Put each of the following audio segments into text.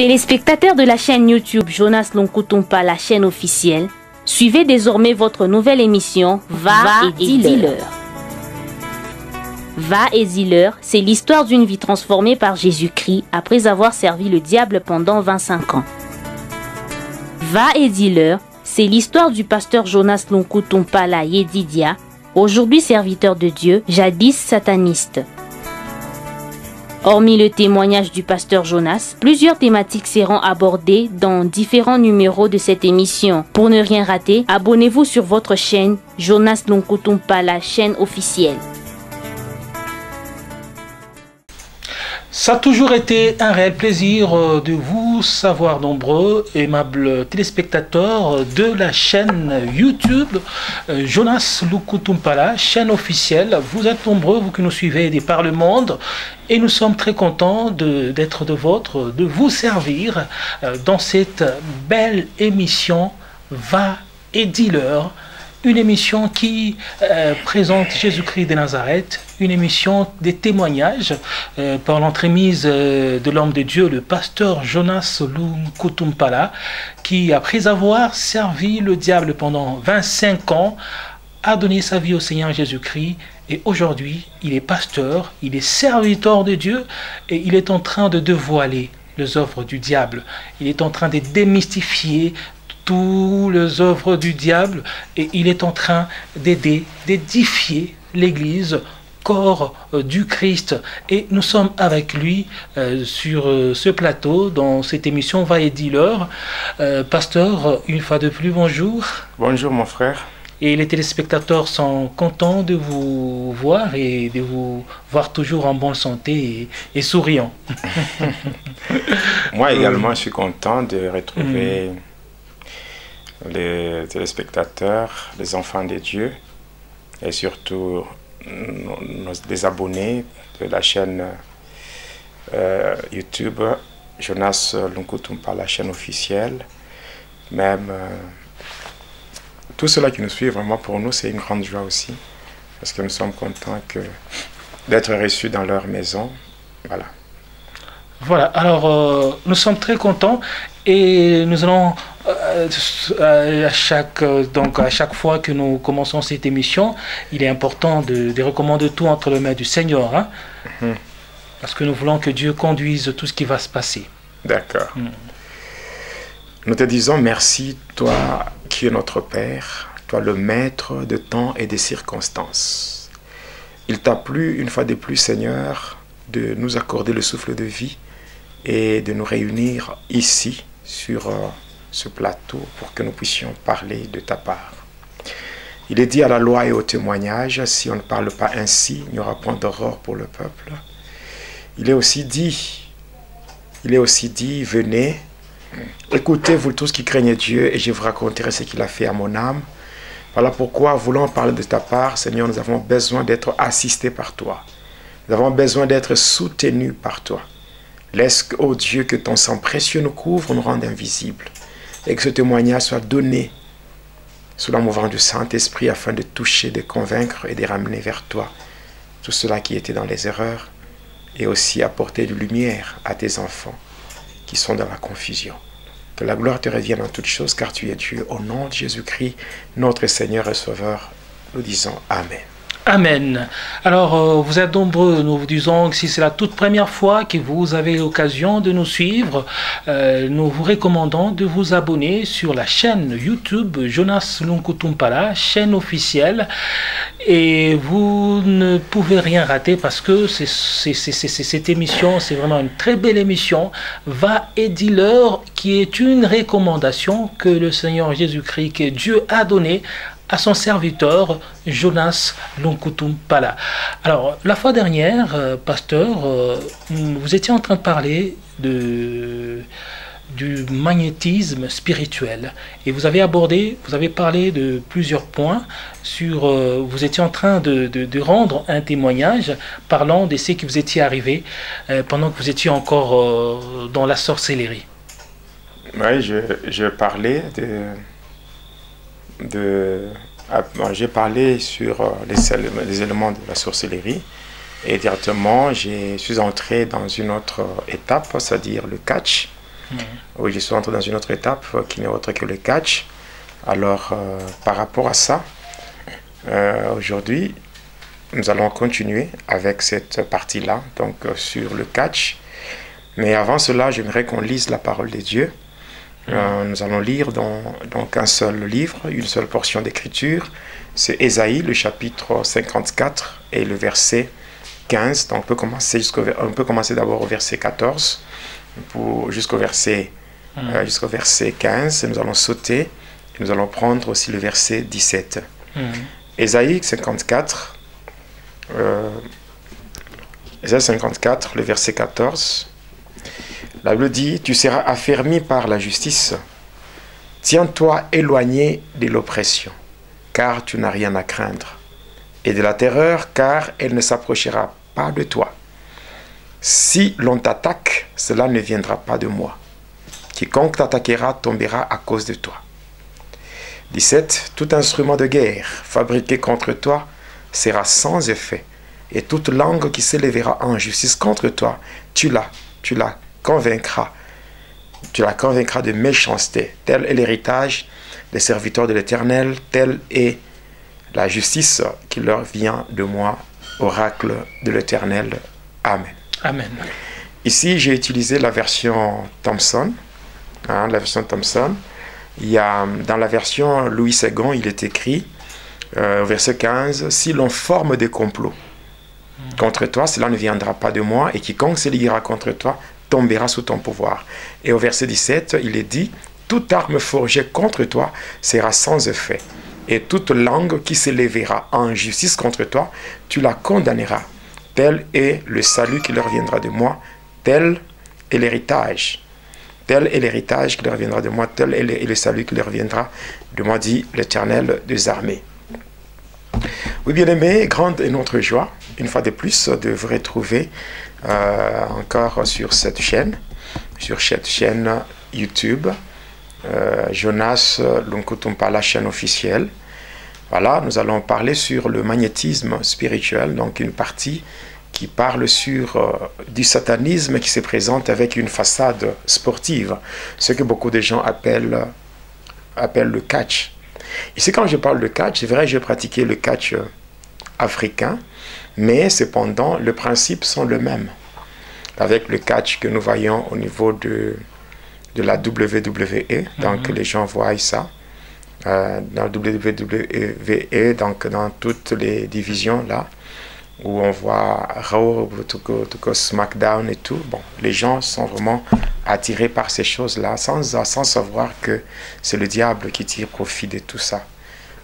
Téléspectateurs de la chaîne YouTube Jonas Lonkutumpa, la chaîne officielle, suivez désormais votre nouvelle émission Va et dis-leur. Va et dis-leur, c'est l'histoire d'une vie transformée par Jésus-Christ après avoir servi le diable pendant 25 ans. Va et dis-leur, c'est l'histoire du pasteur Jonas Lonkutumpa Yedidia, aujourd'hui serviteur de Dieu, jadis sataniste. Hormis le témoignage du pasteur Jonas, plusieurs thématiques seront abordées dans différents numéros de cette émission. Pour ne rien rater, abonnez-vous sur votre chaîne Jonas Lonkutumpa, la chaîne officielle. Ça a toujours été un réel plaisir de vous savoir nombreux, aimables téléspectateurs de la chaîne YouTube Jonas Lonkutumpa, chaîne officielle. Vous êtes nombreux, vous qui nous suivez de par le monde, et nous sommes très contents d'être de vous servir dans cette belle émission Va et dis-leur. Une émission qui présente Jésus-Christ de Nazareth, une émission des témoignages par l'entremise de l'homme de Dieu, le pasteur Jonas Lonkutumpa, qui, après avoir servi le diable pendant 25 ans, a donné sa vie au Seigneur Jésus-Christ. Et aujourd'hui, il est pasteur, il est serviteur de Dieu et il est en train de dévoiler les œuvres du diable. Il est en train de démystifier toutes les œuvres du diable et il est en train d'aider, d'édifier l'Église, corps du Christ. Et nous sommes avec lui sur ce plateau, dans cette émission Va et dis-leur. Pasteur, une fois de plus, bonjour. Bonjour mon frère. Et les téléspectateurs sont contents de vous voir et de vous voir toujours en bonne santé et souriant. Moi également, je suis content de retrouver les téléspectateurs, les enfants de Dieu et surtout les abonnés de la chaîne YouTube Jonas Lonkutumpa, la chaîne officielle. Même tout cela qui nous suit, vraiment pour nous c'est une grande joie aussi parce que nous sommes contents d'être reçus dans leur maison. Voilà, alors nous sommes très contents et nous allons à chaque fois que nous commençons cette émission, il est important de recommander tout entre les mains du Seigneur, hein? Parce que nous voulons que Dieu conduise tout ce qui va se passer. D'accord. Nous te disons merci, toi qui es notre Père, toi le maître de temps et des circonstances. Il t'a plu une fois de plus, Seigneur, de nous accorder le souffle de vie et de nous réunir ici sur ce plateau pour que nous puissions parler de ta part. Il est dit à la loi et au témoignage, si on ne parle pas ainsi, il n'y aura point d'aurore pour le peuple. Il est aussi dit, venez, écoutez vous tous qui craignez Dieu et je vous raconterai ce qu'il a fait à mon âme. Voilà pourquoi, voulant parler de ta part, Seigneur, nous avons besoin d'être assistés par toi. Nous avons besoin d'être soutenus par toi. Laisse, ô Dieu, que ton sang précieux nous couvre, nous rende invisibles. Et que ce témoignage soit donné sous la mouvance du Saint-Esprit afin de toucher, de convaincre et de ramener vers toi tout cela qui était dans les erreurs et aussi apporter de lumière à tes enfants qui sont dans la confusion. Que la gloire te revienne en toutes choses car tu es Dieu. Au nom de Jésus-Christ, notre Seigneur et Sauveur, nous disons Amen. Amen. Alors, vous êtes nombreux, nous vous disons que si c'est la toute première fois que vous avez l'occasion de nous suivre, nous vous recommandons de vous abonner sur la chaîne YouTube Jonas Lonkutumpa, chaîne officielle, et vous ne pouvez rien rater parce que cette émission, c'est vraiment une très belle émission, Va et dis-leur, qui est une recommandation que le Seigneur Jésus-Christ, que Dieu a donnée à son serviteur Jonas Lonkutumpa. Alors, la fois dernière, pasteur, vous étiez en train de parler du magnétisme spirituel et vous avez parlé de plusieurs points sur, vous étiez en train de rendre un témoignage parlant de ce qui vous étiez arrivé pendant que vous étiez encore dans la sorcellerie. Oui, je parlais j'ai parlé sur les éléments de la sorcellerie et directement je suis entré dans une autre étape, c'est-à-dire le catch. Oui, je suis entré dans une autre étape qui n'est autre que le catch. Alors, par rapport à ça, aujourd'hui, nous allons continuer avec cette partie-là, donc sur le catch. Mais avant cela, j'aimerais qu'on lise la parole de Dieu. Nous allons lire donc un seul livre, une seule portion d'écriture. C'est Ésaïe, le chapitre 54 et le verset 15. Donc on peut commencer d'abord au verset 14 jusqu'au verset 15. Et nous allons sauter et nous allons prendre aussi le verset 17. Ésaïe 54, Ésaïe 54, le verset 14. La Bible dit, tu seras affermi par la justice. Tiens-toi éloigné de l'oppression, car tu n'as rien à craindre, et de la terreur, car elle ne s'approchera pas de toi. Si l'on t'attaque, cela ne viendra pas de moi. Quiconque t'attaquera tombera à cause de toi. 17. Tout instrument de guerre fabriqué contre toi sera sans effet, et toute langue qui s'élèvera en justice contre toi, tu la convaincras de méchanceté. Tel est l'héritage des serviteurs de l'Éternel, telle est la justice qui leur vient de moi, oracle de l'Éternel. Amen. Amen. Ici, j'ai utilisé la version Thompson. La version Thompson. Dans la version Louis II, il est écrit, au verset 15, « Si l'on forme des complots contre toi, cela ne viendra pas de moi, et quiconque se liera contre toi tombera sous ton pouvoir. » Et au verset 17, il est dit, « Toute arme forgée contre toi sera sans effet, et toute langue qui s'élèvera en justice contre toi, tu la condamneras. Tel est le salut qui leur viendra de moi, tel est l'héritage. Tel est l'héritage qui leur viendra de moi, tel est le salut qui leur viendra de moi, dit l'Éternel des armées. » Oui, bien-aimés, grande est notre joie, une fois de plus, de vous retrouver encore sur cette chaîne YouTube, Jonas Lunkutumpa, la chaîne officielle. Voilà, nous allons parler sur le magnétisme spirituel, donc une partie qui parle sur du satanisme qui se présente avec une façade sportive, ce que beaucoup de gens appellent le catch. Ici, quand je parle de catch, c'est vrai que j'ai pratiqué le catch africain, mais cependant, les principes sont les mêmes. Avec le catch que nous voyons au niveau de la WWE, donc les gens voient ça. Dans la WWE, donc dans toutes les divisions là, où on voit Raw, SmackDown et tout, bon, les gens sont vraiment attirés par ces choses-là, sans savoir que c'est le diable qui tire profit de tout ça.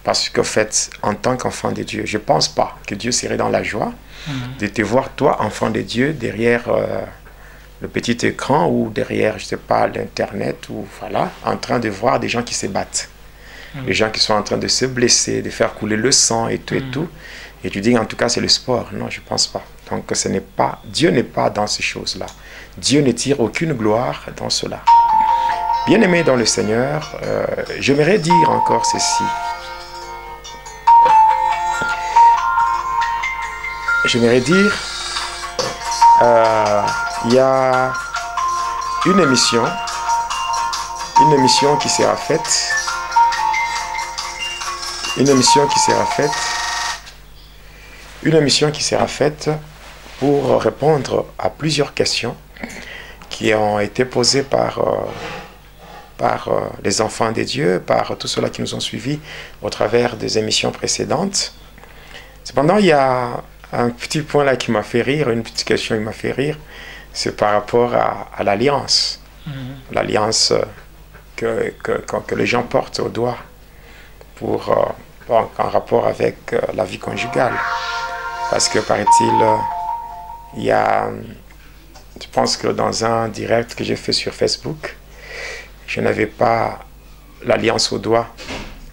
Parce qu'en fait, en tant qu'enfant de Dieu, je ne pense pas que Dieu serait dans la joie de te voir, toi, enfant de Dieu, derrière le petit écran ou derrière, je ne sais pas, l'Internet, ou voilà, en train de voir des gens qui se battent. Les gens qui sont en train de se blesser, de faire couler le sang et tout et tout. Et tu dis, en tout cas, c'est le sport. Non, je ne pense pas. Donc, Dieu n'est pas dans ces choses-là. Dieu ne tire aucune gloire dans cela. Bien-aimé dans le Seigneur, j'aimerais dire encore ceci. J'aimerais dire, il y a une émission qui sera faite. Une émission qui sera faite pour répondre à plusieurs questions qui ont été posées par les enfants des dieux, par tous ceux-là qui nous ont suivis au travers des émissions précédentes. Cependant, il y a un petit point là qui m'a fait rire, une petite question qui m'a fait rire, c'est par rapport à l'alliance. L'alliance que les gens portent au doigt en rapport avec la vie conjugale. Parce que, paraît-il, je pense que dans un direct que j'ai fait sur Facebook, je n'avais pas l'alliance au doigt.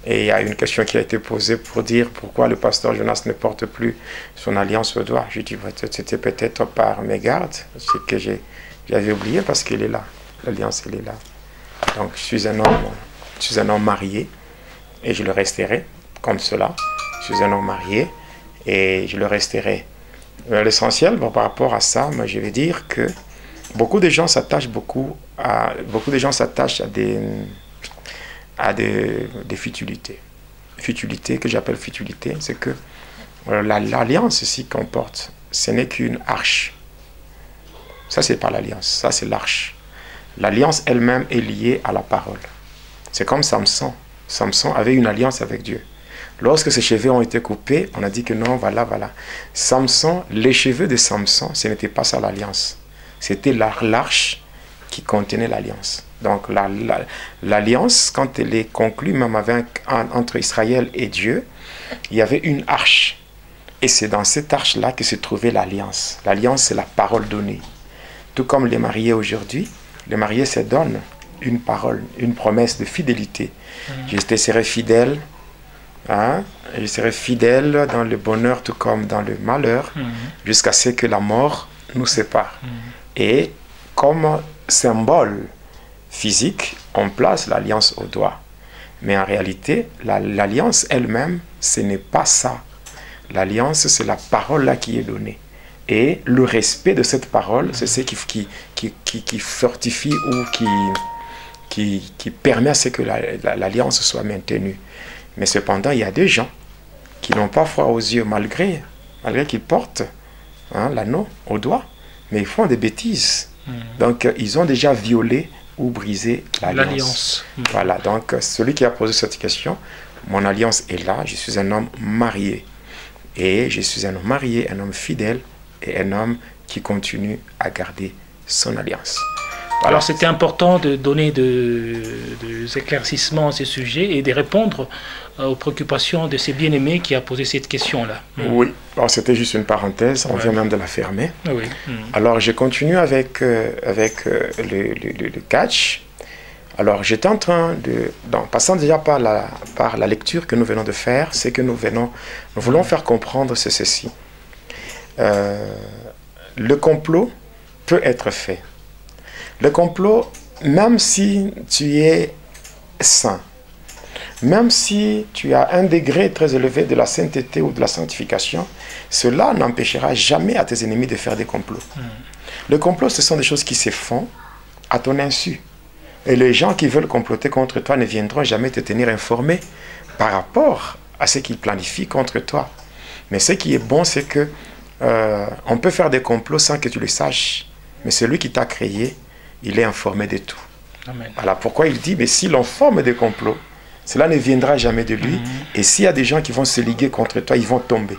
Et il y a une question qui a été posée pour dire pourquoi le pasteur Jonas ne porte plus son alliance au doigt. Je dis, c'était peut-être par mégarde, ce que j'avais oublié parce qu'il est là. L'alliance, elle est là. Donc, je suis un homme marié et je le resterai comme cela. Je suis un homme marié et je le resterai. L'essentiel, par rapport à ça, moi, je vais dire que beaucoup de gens s'attachent à des futilités. Futilités que j'appelle futilités, c'est que l'alliance ici qu'on porte, ce n'est qu'une arche. Ça, c'est pas l'alliance, ça, c'est l'arche. L'alliance elle-même est liée à la parole. C'est comme Samson. Samson avait une alliance avec Dieu. Lorsque ses cheveux ont été coupés, on a dit que non, voilà. Samson, les cheveux de Samson, ce n'était pas ça l'alliance. C'était l'arche qui contenait l'alliance. Donc l'alliance, quand elle est conclue, même entre Israël et Dieu, il y avait une arche. Et c'est dans cette arche-là que se trouvait l'alliance. L'alliance, c'est la parole donnée. Tout comme les mariés aujourd'hui, les mariés se donnent une parole, une promesse de fidélité. Je te serai fidèle, je serai fidèle dans le bonheur tout comme dans le malheur, jusqu'à ce que la mort nous sépare. Et comme symbole physique, on place l'alliance au doigt. Mais en réalité, l'alliance elle-même, ce n'est pas ça. L'alliance, c'est la parole là qui est donnée. Et le respect de cette parole, c'est ce qui fortifie ou qui permet à ce que l'alliance soit maintenue. Mais cependant, il y a des gens qui n'ont pas foi aux yeux, malgré qu'ils portent l'anneau au doigt, mais ils font des bêtises. Donc, ils ont déjà violé ou brisé l'alliance. Voilà, donc celui qui a posé cette question, mon alliance est là, je suis un homme marié. Et je suis un homme marié, un homme fidèle et un homme qui continue à garder son alliance. Voilà. Alors c'était important de donner des éclaircissements à ce sujet et de répondre aux préoccupations de ces bien-aimés qui a posé cette question-là. Oui, c'était juste une parenthèse, on vient même de la fermer. Oui. Alors je continue avec le catch. Alors j'étais en train de... Donc, passant déjà par la lecture que nous venons de faire, c'est que nous voulons faire comprendre ceci. Le complot peut être fait. Le complot, même si tu es saint, même si tu as un degré très élevé de la sainteté ou de la sanctification, cela n'empêchera jamais à tes ennemis de faire des complots. Le complot, ce sont des choses qui se font à ton insu. Et les gens qui veulent comploter contre toi ne viendront jamais te tenir informé par rapport à ce qu'ils planifient contre toi. Mais ce qui est bon, c'est que on peut faire des complots sans que tu le saches. Mais celui qui t'a créé, il est informé de tout. Amen. Voilà pourquoi il dit, mais s'il en forme des complots, cela ne viendra jamais de lui. Et s'il y a des gens qui vont se liguer contre toi, ils vont tomber.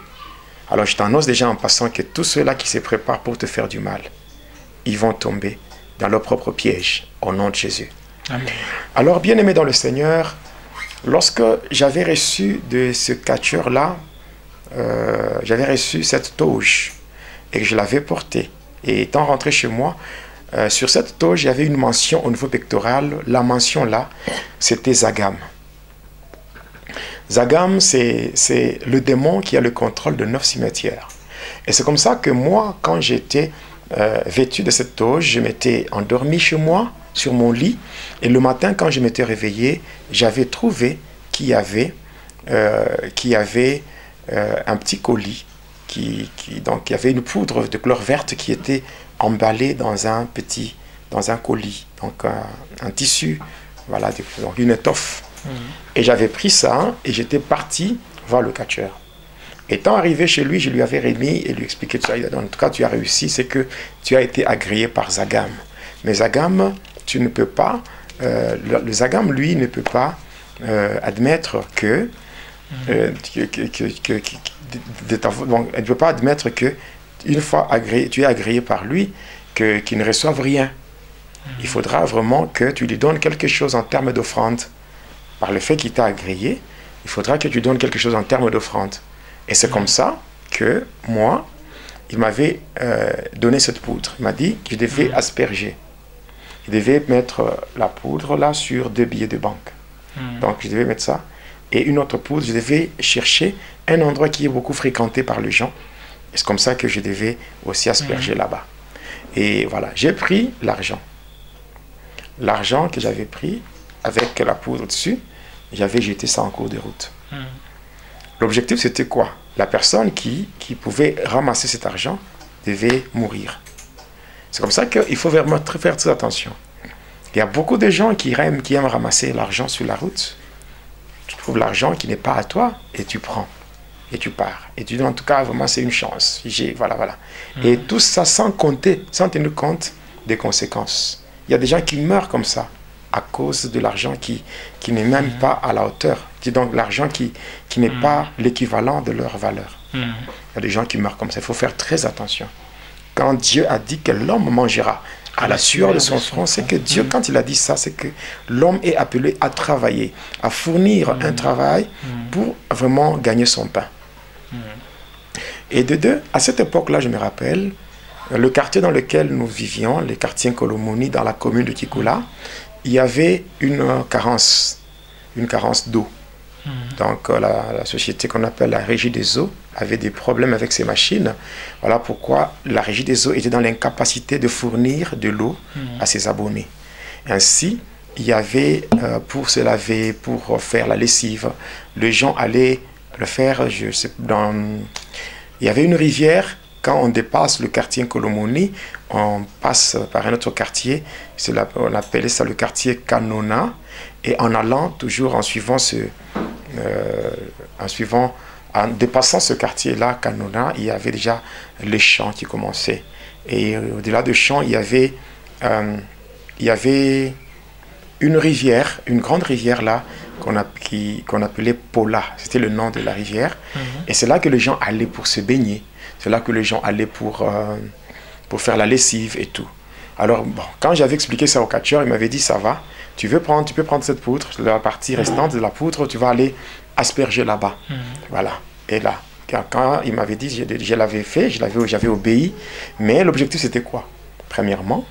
Alors je t'annonce déjà en passant que tous ceux-là qui se préparent pour te faire du mal, ils vont tomber dans leur propre piège, au nom de Jésus. Amen. Alors, bien-aimé dans le Seigneur, lorsque j'avais reçu de ce catcheur-là, j'avais reçu cette toge et que je l'avais portée. Et étant rentré chez moi, sur cette toge, il y avait une mention au niveau pectoral. La mention là, c'était Zagam. Zagam, c'est le démon qui a le contrôle de 9 cimetières. Et c'est comme ça que moi, quand j'étais vêtu de cette toge, je m'étais endormi chez moi, sur mon lit, et le matin, quand je m'étais réveillé, j'avais trouvé qu'il y avait un petit colis, donc il y avait une poudre de couleur verte qui était emballée dans un colis, donc un tissu, voilà, donc une étoffe. Et j'avais pris ça, et j'étais parti voir le catcheur. Étant arrivé chez lui, je lui avais remis et lui expliqué tout ça. En tout cas, tu as réussi, c'est que tu as été agréé par Zagam. Mais Zagam, tu ne peux pas, le Zagam, lui, ne peut pas admettre que, elle ne peut pas admettre que, une fois tu es agréé par lui, qu'il ne reçoive rien. Il faudra vraiment que tu lui donnes quelque chose en termes d'offrande. Par le fait qu'il t'a agréé, il faudra que tu donnes quelque chose en termes d'offrande. Et c'est comme ça que moi, il m'avait donné cette poudre. Il m'a dit que je devais asperger. Je devais mettre la poudre là sur 2 billets de banque. Donc je devais mettre ça. Et une autre poudre, je devais chercher un endroit qui est beaucoup fréquenté par les gens. Et c'est comme ça que je devais aussi asperger là-bas. Et voilà, j'ai pris l'argent. L'argent que j'avais pris avec la poudre dessus, j'avais jeté ça en cours de route. L'objectif, c'était quoi? La personne qui pouvait ramasser cet argent devait mourir. C'est comme ça qu'il faut vraiment faire très attention. Il y a beaucoup de gens qui aiment ramasser l'argent sur la route. Tu trouves l'argent qui n'est pas à toi et tu prends. Et tu pars. Et tu dis en tout cas, vraiment, c'est une chance. Voilà. Et tout ça sans tenir compte des conséquences. Il y a des gens qui meurent comme ça à cause de l'argent qui n'est même pas à la hauteur. Donc l'argent qui n'est pas l'équivalent de leur valeur. Il y a des gens qui meurent comme ça. Il faut faire très attention. Quand Dieu a dit que l'homme mangera à la sueur de son front, c'est que Dieu, quand il a dit ça, c'est que l'homme est appelé à travailler, à fournir un travail pour vraiment gagner son pain. Et de deux, à cette époque-là, je me rappelle, le quartier dans lequel nous vivions, le quartier Kolomoni, dans la commune de Kikula, il y avait une carence d'eau. Donc la société qu'on appelle la Régie des eaux avait des problèmes avec ses machines. Voilà pourquoi la Régie des eaux était dans l'incapacité de fournir de l'eau à ses abonnés. Ainsi, il y avait pour se laver, pour faire la lessive, les gens allaient le faire, il y avait une rivière. Quand on dépasse le quartier Kolomoni, on passe par un autre quartier, on appelait ça le quartier Kanona, et en allant toujours en dépassant ce quartier-là, Kanona, il y avait déjà les champs qui commençaient. Et au-delà des champs, il y avait une rivière, une grande rivière là, qu'on appelait Pola. C'était le nom de la rivière. Et c'est là que les gens allaient pour se baigner. C'est là que les gens allaient pour faire la lessive et tout. Alors, bon, quand j'avais expliqué ça au catcheur, il m'avait dit, ça va, tu peux prendre cette poudre, la partie restante de la poudre, tu vas aller asperger là-bas. Voilà. Et là, quand il m'avait dit, je l'avais fait, j'avais obéi, mais l'objectif c'était quoi? Premièrement,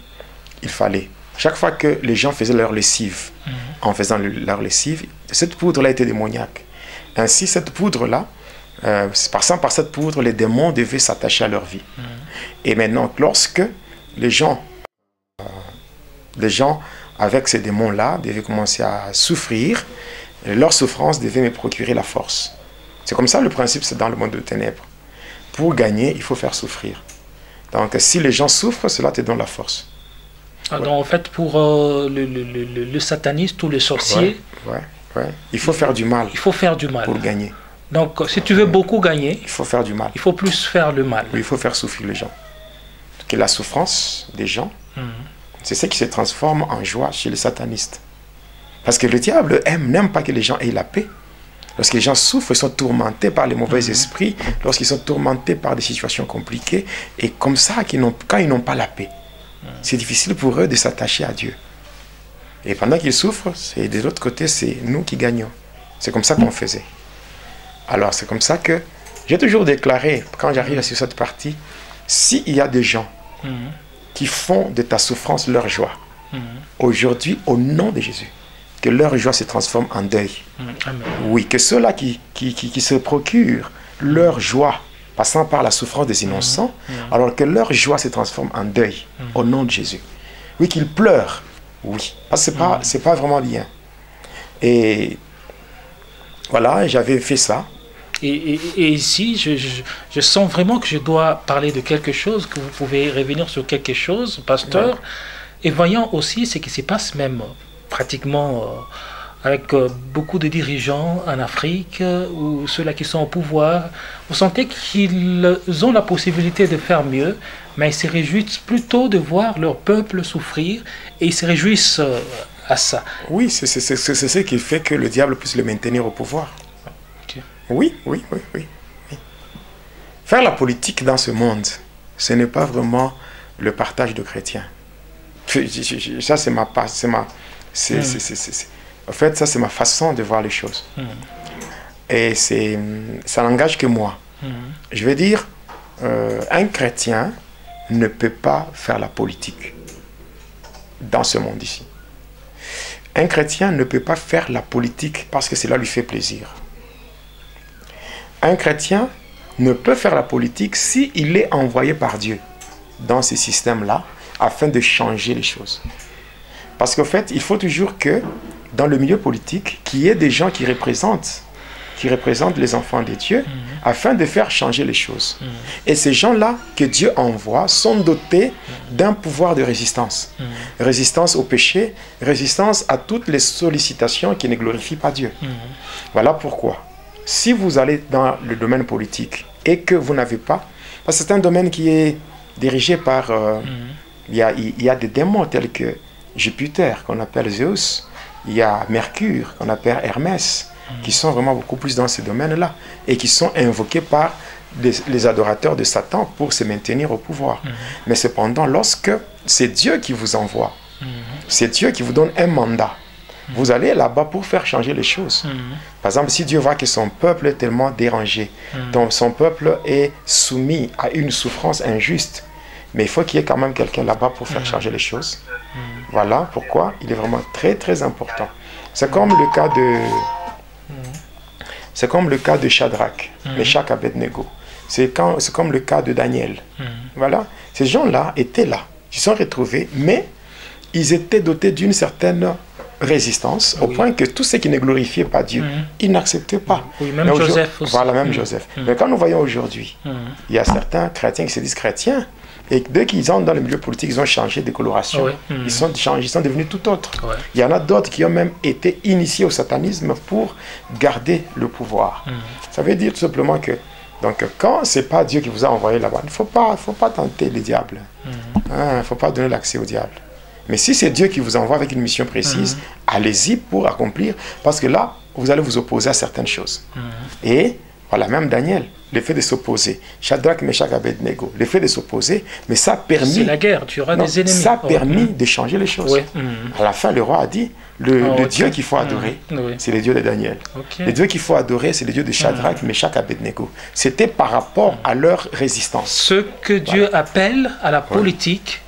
il fallait, chaque fois que les gens faisaient leur lessive, en faisant leur lessive, cette poudre-là était démoniaque. Ainsi, cette poudre-là, passant par cette poudre, les démons devaient s'attacher à leur vie. Et maintenant, lorsque les gens avec ces démons-là devaient commencer à souffrir, leur souffrance devait me procurer la force. C'est comme ça le principe, c'est dans le monde de ténèbres. Pour gagner, il faut faire souffrir. Donc si les gens souffrent, cela te donne la force. Donc en fait, pour le sataniste ou le sorcier, il faut faire du mal. Il faut faire du mal pour gagner. Donc si tu veux beaucoup gagner, il faut faire du mal. Il faut plus faire le mal. Oui, il faut faire souffrir les gens. Que la souffrance des gens, c'est ce qui se transforme en joie chez les satanistes. Parce que le diable n'aime pas que les gens aient la paix. Lorsque les gens souffrent, ils sont tourmentés par les mauvais esprits, lorsqu'ils sont tourmentés par des situations compliquées, et comme ça, quand ils n'ont pas la paix, c'est difficile pour eux de s'attacher à Dieu. Et pendant qu'ils souffrent, de l'autre côté, c'est nous qui gagnons. C'est comme ça qu'on faisait. Alors, c'est comme ça que j'ai toujours déclaré, quand j'arrive sur cette partie, s'il y a des gens qui font de ta souffrance leur joie, aujourd'hui, au nom de Jésus, que leur joie se transforme en deuil. Amen. Oui, que ceux-là qui se procurent leur joie, passant par la souffrance des innocents, alors que leur joie se transforme en deuil, au nom de Jésus. Oui, qu'ils pleurent, oui, parce que c'est pas vraiment bien. Et voilà, j'avais fait ça. Et ici, je sens vraiment que je dois parler de quelque chose, que vous pouvez revenir sur quelque chose, pasteur, et voyant aussi ce qui se passe même pratiquement avec beaucoup de dirigeants en Afrique, ou ceux-là qui sont au pouvoir. Vous sentez qu'ils ont la possibilité de faire mieux, mais ils se réjouissent plutôt de voir leur peuple souffrir, et ils se réjouissent à ça. Oui, c'est ce qui fait que le diable puisse le maintenir au pouvoir. Oui. Faire la politique dans ce monde, ce n'est pas vraiment le partage de chrétiens. Ça, c'est ma façon de voir les choses. Et ça n'engage que moi. Je veux dire, un chrétien ne peut pas faire la politique dans ce monde ici. Un chrétien ne peut pas faire la politique parce que cela lui fait plaisir. Un chrétien ne peut faire la politique s'il est envoyé par Dieu dans ce système-là afin de changer les choses. Parce qu'en fait, il faut toujours que dans le milieu politique, qu'il y ait des gens qui représentent qui représentent les enfants de Dieu, afin de faire changer les choses. Et ces gens-là que Dieu envoie sont dotés d'un pouvoir de résistance. Résistance au péché, résistance à toutes les sollicitations qui ne glorifient pas Dieu. Voilà pourquoi, si vous allez dans le domaine politique et que vous n'avez pas, parce que c'est un domaine qui est dirigé par... il y a des démons tels que Jupiter, qu'on appelle Zeus, il y a Mercure, qu'on appelle Hermès, qui sont vraiment beaucoup plus dans ces domaines-là, et qui sont invoqués par les adorateurs de Satan pour se maintenir au pouvoir. Mais cependant, lorsque c'est Dieu qui vous envoie, c'est Dieu qui vous donne un mandat, vous allez là-bas pour faire changer les choses. Par exemple, si Dieu voit que son peuple est tellement dérangé, donc son peuple est soumis à une souffrance injuste, mais il faut qu'il y ait quand même quelqu'un là-bas pour faire changer les choses. Voilà pourquoi il est vraiment très très important. C'est comme le cas de... C'est comme le cas de Shadrach, Meshach, Abednego. C'est comme le cas de Daniel. Voilà. Ces gens-là étaient là. Ils se sont retrouvés, mais ils étaient dotés d'une certaine résistance, au point que tous ceux qui ne glorifiaient pas Dieu, ils n'acceptaient pas. Oui, même Joseph aussi. Voilà, même Joseph. Mais quand nous voyons aujourd'hui, il y a certains chrétiens qui se disent chrétiens, et dès qu'ils entrent dans le milieu politique, ils ont changé de coloration. Ils sont devenus tout autres. Il y en a d'autres qui ont même été initiés au satanisme pour garder le pouvoir. Ça veut dire tout simplement que, donc, quand ce n'est pas Dieu qui vous a envoyé là-bas, il ne faut pas tenter les diables. Il ne faut pas donner l'accès au diable. Mais si c'est Dieu qui vous envoie avec une mission précise, allez-y pour accomplir, parce que là, vous allez vous opposer à certaines choses. Et voilà, même Daniel, le fait de s'opposer, Shadrach, Meshach, Abednego, le fait de s'opposer, mais ça a permis... C'est la guerre, tu auras des ennemis. Ça a permis de changer les choses. À la fin, le roi a dit, le Dieu qu'il faut adorer, c'est le Dieu de Daniel. Le Dieu qu'il faut adorer, c'est le Dieu de Shadrach, Meshach, Abednego. C'était par rapport à leur résistance. Ce que Dieu appelle à la politique,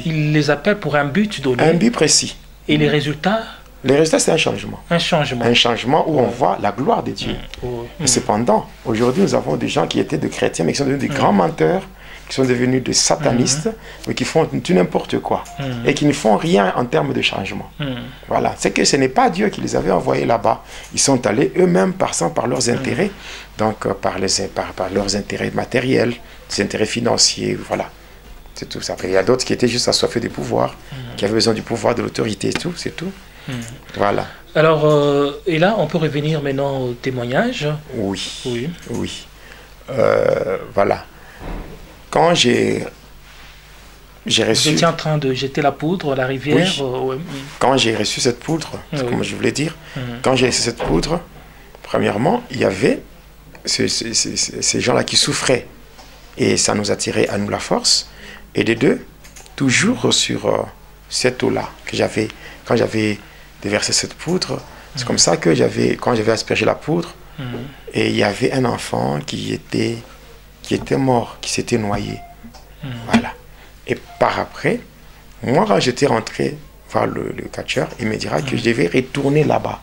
il les appelle pour un but donné. Un but précis. Et les résultats? Les résultats, c'est un changement. Un changement. Un changement où on voit la gloire de Dieu. Et cependant, aujourd'hui, nous avons des gens qui étaient des chrétiens, mais qui sont devenus des grands menteurs, qui sont devenus des satanistes, mais qui font tout n'importe quoi. Et qui ne font rien en termes de changement. Voilà. C'est que ce n'est pas Dieu qui les avait envoyés là-bas. Ils sont allés eux-mêmes par leurs intérêts, donc par leurs intérêts matériels, des intérêts financiers, voilà. C'est tout ça. Après, il y a d'autres qui étaient juste assoiffés du pouvoir, qui avaient besoin du pouvoir, de l'autorité et tout, c'est tout. Voilà. Alors, et là, on peut revenir maintenant au témoignage. Oui. Voilà. Quand j'ai reçu... Vous étiez en train de jeter la poudre à la rivière. Quand j'ai reçu cette poudre, c'est comme je voulais dire, quand j'ai reçu cette poudre, premièrement, il y avait ces gens-là qui souffraient. Et ça nous a tiré à nous la force. Et de deux, toujours sur cette eau-là, quand j'avais déversé cette poudre, c'est comme ça que quand j'avais aspergé la poudre, et il y avait un enfant qui était mort, qui s'était noyé. Voilà. Et par après, moi, quand j'étais rentré voir le catcheur, il me dira que je devais retourner là-bas.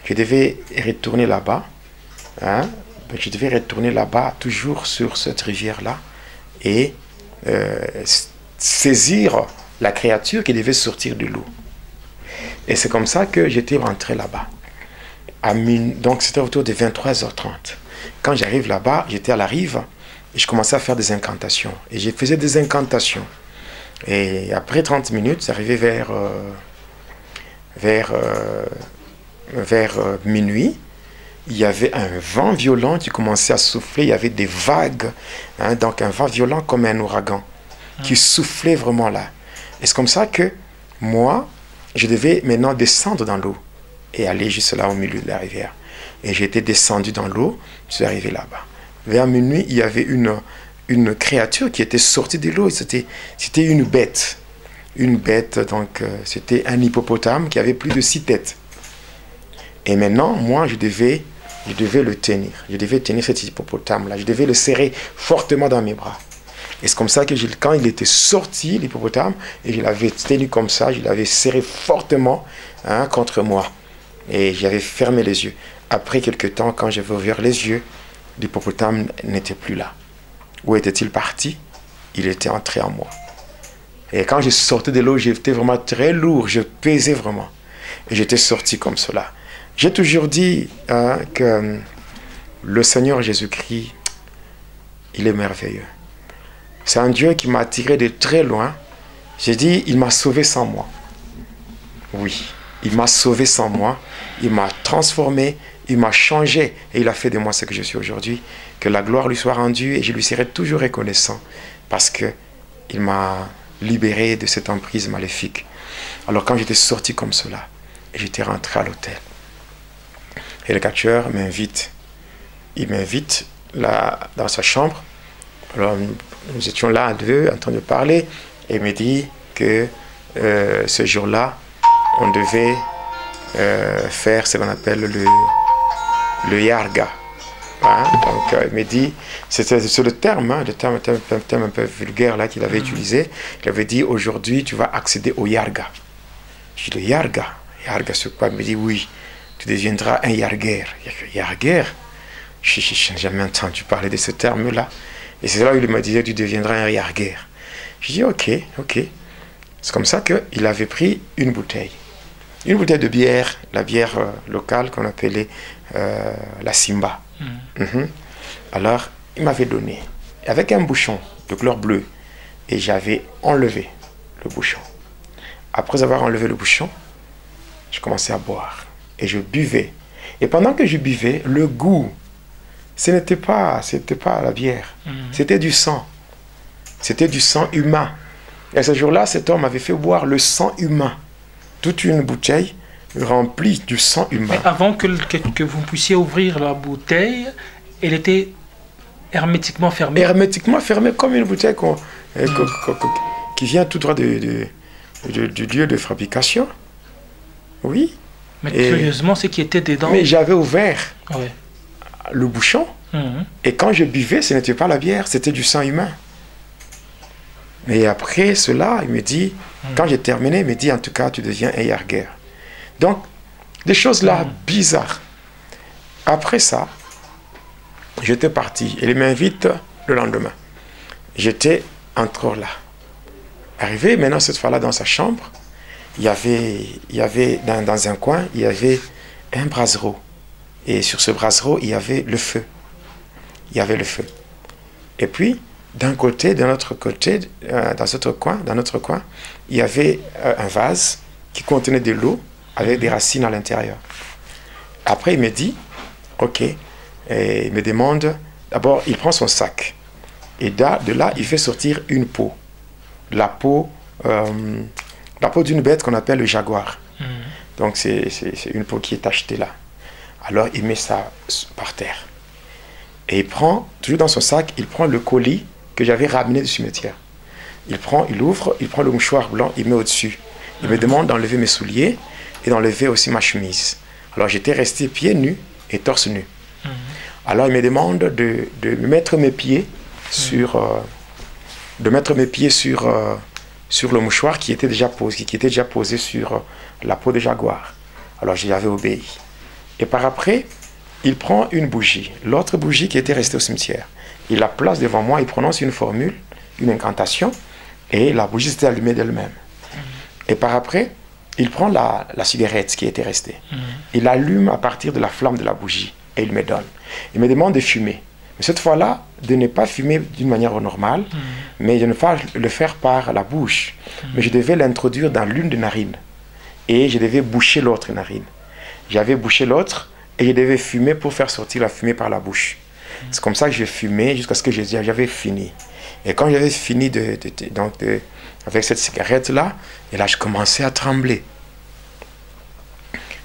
Je devais retourner là-bas, toujours sur cette rivière-là, et saisir la créature qui devait sortir de l'eau. Et c'est comme ça que j'étais rentré là-bas. Donc c'était autour de 23h30. Quand j'arrive là-bas, j'étais à la rive, et je commençais à faire des incantations. Et je faisais des incantations. Et après 30 minutes, j'arrivais vers minuit. Il y avait un vent violent qui commençait à souffler, il y avait des vagues, donc un vent violent comme un ouragan, qui soufflait vraiment là. Et c'est comme ça que moi, je devais maintenant descendre dans l'eau et aller juste là au milieu de la rivière. Et j'étais descendu dans l'eau, je suis arrivé là-bas. Vers minuit, il y avait une créature qui était sortie de l'eau, c'était une bête. Une bête, donc c'était un hippopotame qui avait plus de 6 têtes. Et maintenant, moi, je devais le tenir. Je devais tenir cet hippopotame-là. Je devais le serrer fortement dans mes bras. Et c'est comme ça que quand il était sorti, l'hippopotame, et je l'avais tenu comme ça, je l'avais serré fortement contre moi. Et j'avais fermé les yeux. Après quelques temps, quand j'avais ouvert les yeux, l'hippopotame n'était plus là. Où était-il parti? Il était entré en moi. Et quand je sortais de l'eau, j'étais vraiment très lourd. Je pesais vraiment. Et j'étais sorti comme cela. J'ai toujours dit que le Seigneur Jésus-Christ, il est merveilleux. C'est un Dieu qui m'a attiré de très loin. J'ai dit, il m'a sauvé sans moi. Oui, il m'a sauvé sans moi. Il m'a transformé, il m'a changé et il a fait de moi ce que je suis aujourd'hui. Que la gloire lui soit rendue et je lui serai toujours reconnaissant parce qu'il m'a libéré de cette emprise maléfique. Alors quand j'étais sorti comme cela, j'étais rentré à l'hôtel. Et le catcheur m'invite. Il m'invite là dans sa chambre. Alors nous étions là à deux en train de parler et il me dit que ce jour-là, on devait faire ce qu'on appelle le yarga. Hein? Donc il me dit, c'est le terme, hein, le terme un peu vulgaire là qu'il avait utilisé. Il avait dit, aujourd'hui tu vas accéder au yarga. Je dis, le yarga? Yarga c'est quoi? Il me dit, oui, tu deviendras un yarguer. Yarguer? Je n'ai jamais entendu parler de ce terme-là. Et c'est là où il me disait, tu deviendras un yarguer. Je dis, ok. C'est comme ça qu'il avait pris une bouteille de bière, la bière locale qu'on appelait la Simba. Alors, il m'avait donné, avec un bouchon de couleur bleue, et j'avais enlevé le bouchon. Après avoir enlevé le bouchon, je commençais à boire, et je buvais. Et pendant que je buvais, le goût, ce n'était pas la bière, c'était du sang. C'était du sang humain. Et ce jour-là, cet homme m'avait fait boire le sang humain. Toute une bouteille remplie du sang humain. Mais avant que vous puissiez ouvrir la bouteille, elle était hermétiquement fermée. Hermétiquement fermée comme une bouteille qui vient tout droit du lieu de fabrication. Oui. Mais curieusement, ce qui était dedans... Mais j'avais ouvert le bouchon. Et quand je buvais, ce n'était pas la bière, c'était du sang humain. Mais après cela, il me dit, quand j'ai terminé, il me dit, en tout cas, tu deviens un yarguer. Donc, des choses là bizarres. Après ça, j'étais parti. Et il m'invite le lendemain. J'étais encore là. Arrivé, maintenant, cette fois-là, dans sa chambre, il y avait dans un coin, il y avait un brasero. Et sur ce brasero, il y avait le feu. Il y avait le feu. Et puis, d'un côté, de notre côté, dans notre coin, il y avait un vase qui contenait de l'eau avec des racines à l'intérieur. Après, il me dit, ok, et il me demande, d'abord, il prend son sac. Et de là, il fait sortir une peau. La peau d'une bête qu'on appelle le jaguar. Donc, c'est une peau qui est achetée là. Alors, il met ça par terre. Et il prend, toujours dans son sac, il prend le colis que j'avais ramené du cimetière. Il ouvre, il prend le mouchoir blanc, il met au-dessus. Il me demande d'enlever mes souliers et d'enlever aussi ma chemise. Alors j'étais resté pieds nus et torse nu. Alors il me demande de mettre mes pieds sur sur le mouchoir qui était déjà posé sur la peau de jaguar. Alors j'y avais obéi. Et par après, il prend une bougie, l'autre bougie qui était restée au cimetière. Il la place devant moi, il prononce une formule, une incantation, et la bougie s'était allumée d'elle-même. Et par après, il prend la cigarette qui était restée. Il allume à partir de la flamme de la bougie, et il me donne. Il me demande de fumer. Mais cette fois-là, de ne pas fumer d'une manière normale, mais de ne pas le faire par la bouche. Mais je devais l'introduire dans l'une des narines. Et je devais boucher l'autre narine. J'avais bouché l'autre, et je devais fumer pour faire sortir la fumée par la bouche. C'est comme ça que j'ai fumé jusqu'à ce que j'avais fini. Et quand j'avais fini avec cette cigarette-là, et là, je commençais à trembler.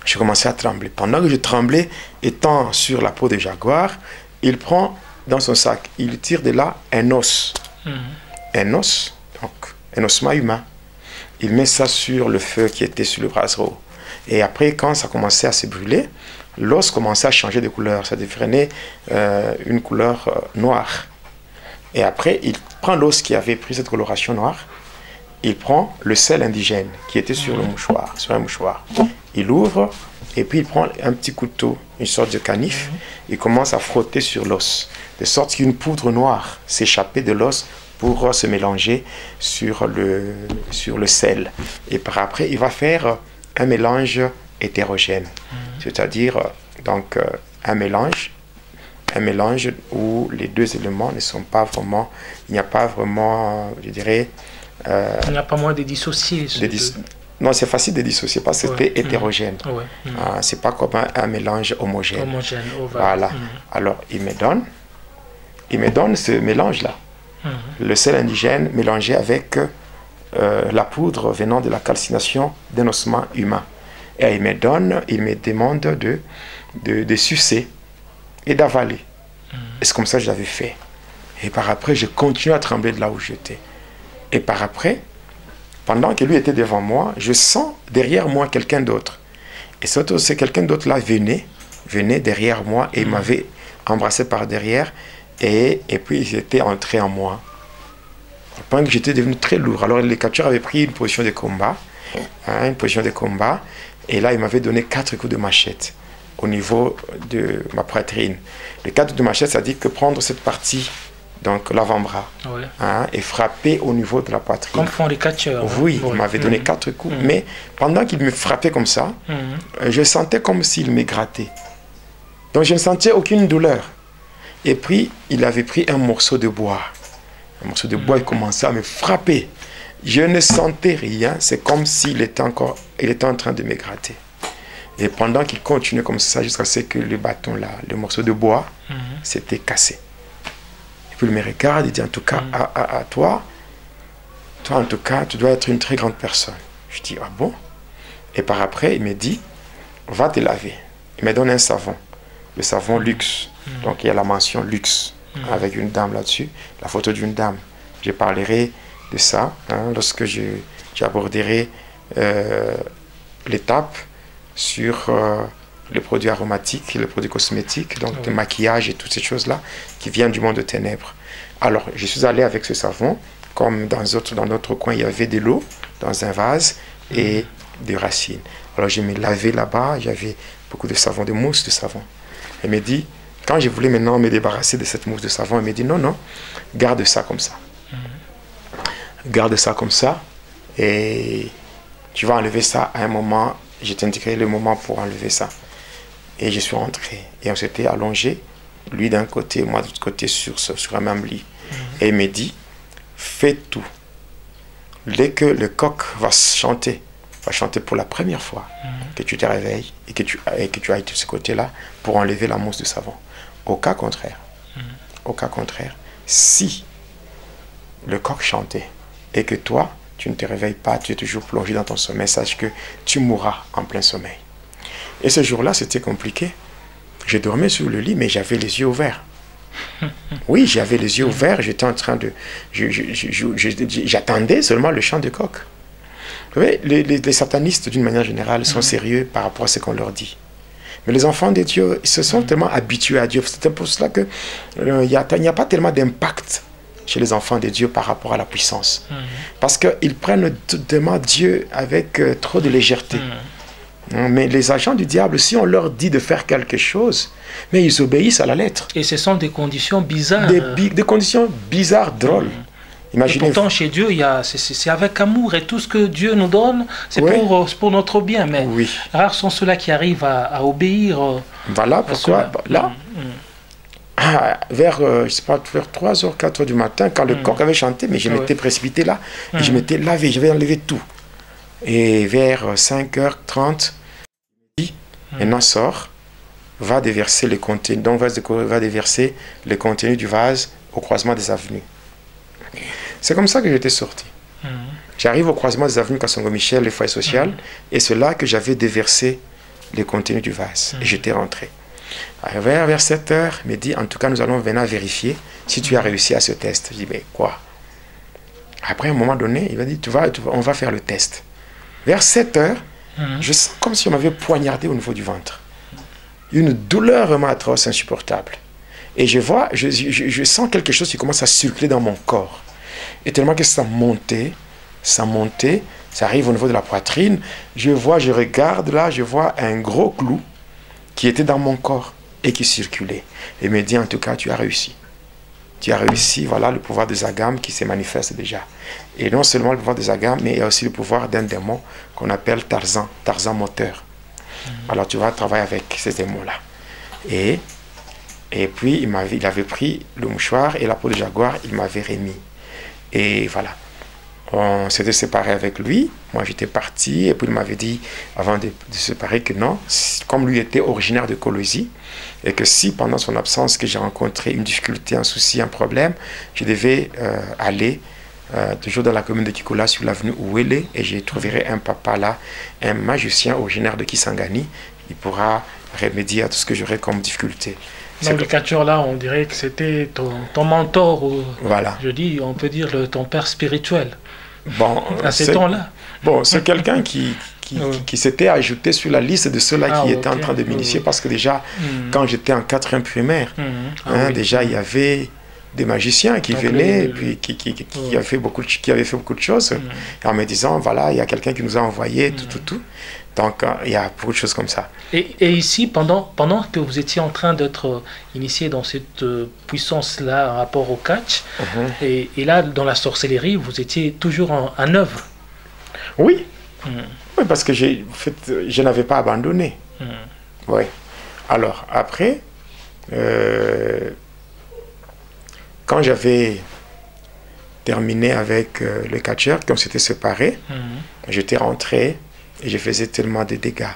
Je commençais à trembler. Pendant que je tremblais, étant sur la peau de jaguar, il prend dans son sac, il tire de là un os. Un os, donc un ossement humain. Il met ça sur le feu qui était sur le brasero. Et après, quand ça commençait à se brûler, l'os commençait à changer de couleur. Ça devenait une couleur noire. Et après, il prend l'os qui avait pris cette coloration noire. Il prend le sel indigène qui était sur le mouchoir, sur un mouchoir. Il ouvre et puis il prend un petit couteau, une sorte de canif. Il commence à frotter sur l'os. De sorte qu'une poudre noire s'échappait de l'os pour se mélanger sur le sel. Et par après, il va faire un mélange hétérogène. C'est-à-dire, donc, un mélange où les deux éléments ne sont pas vraiment, il n'y a pas vraiment, je dirais... il n'y a pas moyen de dissocier. Non, c'est facile de dissocier parce que c'était hétérogène. C'est pas comme un mélange homogène. Voilà. Alors, il me donne ce mélange-là. Le sel indigène mélangé avec la poudre venant de la calcination d'un ossement humain. Et il me demande de sucer et d'avaler. Et c'est comme ça que je l'avais fait. Et par après, je continue à trembler de là où j'étais. Et par après, pendant que lui était devant moi, je sens derrière moi quelqu'un d'autre. Et surtout, c'est quelqu'un d'autre là venait derrière moi et m'avait embrassé par derrière. Et puis, il était entré en moi. Pendant que j'étais devenu très lourd. Alors, les captures avaient pris une position de combat. Et là, il m'avait donné 4 coups de machette au niveau de ma poitrine. Les 4 coups de machette, ça dit que prendre cette partie, donc l'avant-bras, et frapper au niveau de la poitrine. Comme font les catcheurs. Oui, il m'avait donné 4 coups. Mais pendant qu'il me frappait comme ça, je sentais comme s'il me grattait. Donc, je ne sentais aucune douleur. Et puis, il avait pris un morceau de bois. Un morceau de bois, il commençait à me frapper. Je ne sentais rien, c'est comme s'il était en train de me gratter. Et pendant qu'il continuait comme ça, jusqu'à ce que le bâton là, le morceau de bois, s'était cassé. Et puis il me regarde, il dit en tout cas, à toi en tout cas, tu dois être une très grande personne. Je dis, ah bon? Et par après, il me dit, va te laver. Il me donne un savon, le savon luxe. Donc il y a la mention luxe, avec une dame là-dessus, la photo d'une dame. Je parlerai de ça lorsque j'aborderai l'étape sur les produits aromatiques, les produits cosmétiques, donc le maquillage et toutes ces choses-là qui viennent du monde de ténèbres. Alors, je suis allé avec ce savon, comme dans notre coin, il y avait de l'eau dans un vase et des racines. Alors, je me lavais là-bas, j'avais beaucoup de savon, de mousse de savon. Elle me dit, quand je voulais maintenant me débarrasser de cette mousse de savon, elle me dit, non, non, garde ça comme ça. Garde ça comme ça et tu vas enlever ça à un moment. Je t'indiquerai le moment pour enlever ça. Et je suis rentré et on s'était allongé, lui d'un côté, moi de l'autre côté sur un même lit. Et il me dit, fais tout. Dès que le coq va chanter pour la première fois, que tu te réveilles et que tu ailles de ce côté-là pour enlever la mousse de savon. Au cas contraire, si le coq chantait et que toi, tu ne te réveilles pas, tu es toujours plongé dans ton sommeil, sache que tu mourras en plein sommeil. Et ce jour-là, c'était compliqué. Je dormais sur le lit, mais j'avais les yeux ouverts. Oui, j'avais les yeux ouverts, j'étais en train de... J'attendais seulement le chant de coq. Vous voyez, les satanistes, d'une manière générale, sont sérieux par rapport à ce qu'on leur dit. Mais les enfants de Dieu, ils se sont tellement habitués à Dieu. C'est pour cela qu'il n'y a pas tellement d'impact chez les enfants de Dieu par rapport à la puissance. Parce qu'ils prennent tellement Dieu avec trop de légèreté. Mais les agents du diable, si on leur dit de faire quelque chose, mais ils obéissent à la lettre. Et ce sont des conditions bizarres. Des conditions bizarres, drôles. Imaginez. Et pourtant, chez Dieu, c'est avec amour. Et tout ce que Dieu nous donne, c'est pour notre bien. Mais rares sont ceux-là qui arrivent à obéir. Voilà pourquoi, là, vers, je sais pas, vers 3h, 4h du matin, quand le coq avait chanté, mais je m'étais précipité là, et je m'étais lavé, je vais enlever tout. Et vers 5h30, maintenant sort, va déverser le contenu, donc va déverser le contenu du vase au croisement des avenues. C'est comme ça que j'étais sorti. J'arrive au croisement des avenues Kassongo-Michel, le foyer social, et c'est là que j'avais déversé le contenu du vase, et j'étais rentré. Vers 7h, il me dit, en tout cas, nous allons venir vérifier si tu as réussi à ce test. Je dis, mais quoi? Après, à un moment donné, il m'a dit, on va faire le test. Vers 7h, je sens comme si on m'avait poignardé au niveau du ventre. Une douleur vraiment atroce, insupportable. Et je sens quelque chose qui commence à circuler dans mon corps. Et tellement que ça montait, ça arrive au niveau de la poitrine. Je regarde là, je vois un gros clou qui était dans mon corps et qui circulait. Et me dit, en tout cas, tu as réussi. Tu as réussi, voilà le pouvoir des agames qui se manifeste déjà. Et non seulement le pouvoir des agames, mais il y a aussi le pouvoir d'un démon qu'on appelle Tarzan moteur. Alors tu vas travailler avec ces démons-là. Et puis il avait pris le mouchoir et la peau de jaguar, il m'avait remis. Et voilà. On s'était séparé avec lui. Moi, j'étais parti. Et puis, il m'avait dit, avant de se séparer, que non, comme lui était originaire de Kolwezi, et que si, pendant son absence, que j'ai rencontré une difficulté, un souci, un problème, je devais aller toujours dans la commune de Kikola, sur l'avenue Ouele, et je trouverai un papa là, un magicien originaire de Kisangani. Il pourra remédier à tout ce que j'aurais comme difficulté. Donc le catcheur là, on dirait que c'était ton mentor, ou, voilà. On peut dire ton père spirituel. Bon, à ces temps-là. Bon, c'est quelqu'un qui s'était ajouté sur la liste de ceux-là qui étaient en train de m'initier, parce que déjà, quand j'étais en 4e primaire, déjà il y avait des magiciens qui venaient, et puis qui avaient fait beaucoup de choses, en me disant, voilà, il y a quelqu'un qui nous a envoyé, tout. Donc, il y a beaucoup de choses comme ça. Et ici, pendant que vous étiez en train d'être initié dans cette puissance-là en rapport au catch, et là, dans la sorcellerie, vous étiez toujours en œuvre. Oui. Oui, parce que je n'avais pas abandonné. Oui. Alors, après, quand j'avais terminé avec le catcheur, qu'on s'était séparés, j'étais rentré. Et je faisais tellement de dégâts.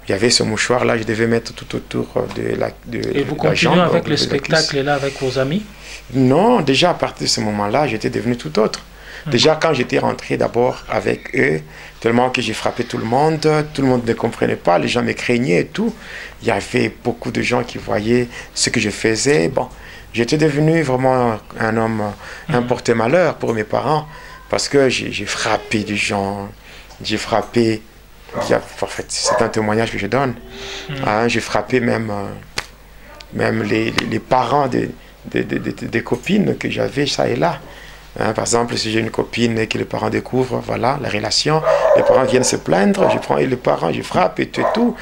Il y avait ce mouchoir-là, je devais mettre tout autour de la jambe. Et vous continuez avec le spectacle là, avec vos amis? Non, déjà à partir de ce moment-là, j'étais devenu tout autre. Déjà quand j'étais rentré d'abord avec eux, tellement que j'ai frappé tout le monde ne comprenait pas, les gens me craignaient et tout. Il y avait beaucoup de gens qui voyaient ce que je faisais. Bon, j'étais devenu vraiment un homme, un porte-malheur pour mes parents, parce que j'ai frappé des gens. J'ai frappé, en fait, c'est un témoignage que je donne. J'ai frappé même les parents des copines que j'avais, ça et là. Par exemple, si j'ai une copine et que les parents découvrent, voilà, la relation, les parents viennent se plaindre, je prends les parents, je frappe et tout.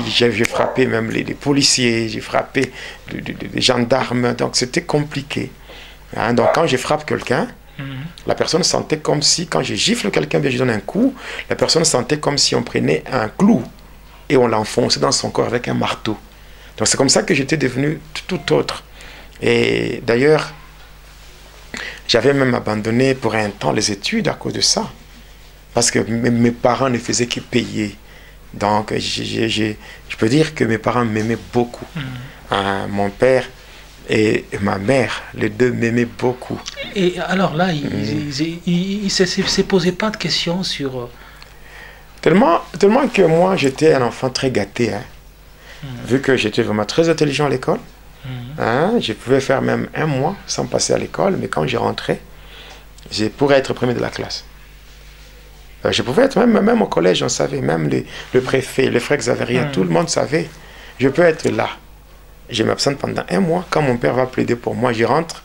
J'ai frappé même les policiers, j'ai frappé les gendarmes, donc c'était compliqué. Donc quand je frappe quelqu'un, la personne sentait comme si, quand je gifle quelqu'un, je donne un coup, la personne sentait comme si on prenait un clou et on l'enfonçait dans son corps avec un marteau. Donc c'est comme ça que j'étais devenu tout autre. Et d'ailleurs, j'avais même abandonné pour un temps les études à cause de ça. Parce que mes parents ne faisaient que payer. Donc je peux dire que mes parents m'aimaient beaucoup. Mon père et ma mère, les deux m'aimaient beaucoup. Et alors là, il ne se posait pas de questions sur... Tellement que moi, j'étais un enfant très gâté. Vu que j'étais vraiment très intelligent à l'école. Je pouvais faire même un mois sans passer à l'école, mais quand j'ai rentré, je pourrais être premier de la classe. Je pouvais être, même au collège, on savait, même le préfet, le frère Xavier, tout le monde savait. Je peux être là. Je m'absente pendant un mois. Quand mon père va plaider pour moi, je rentre.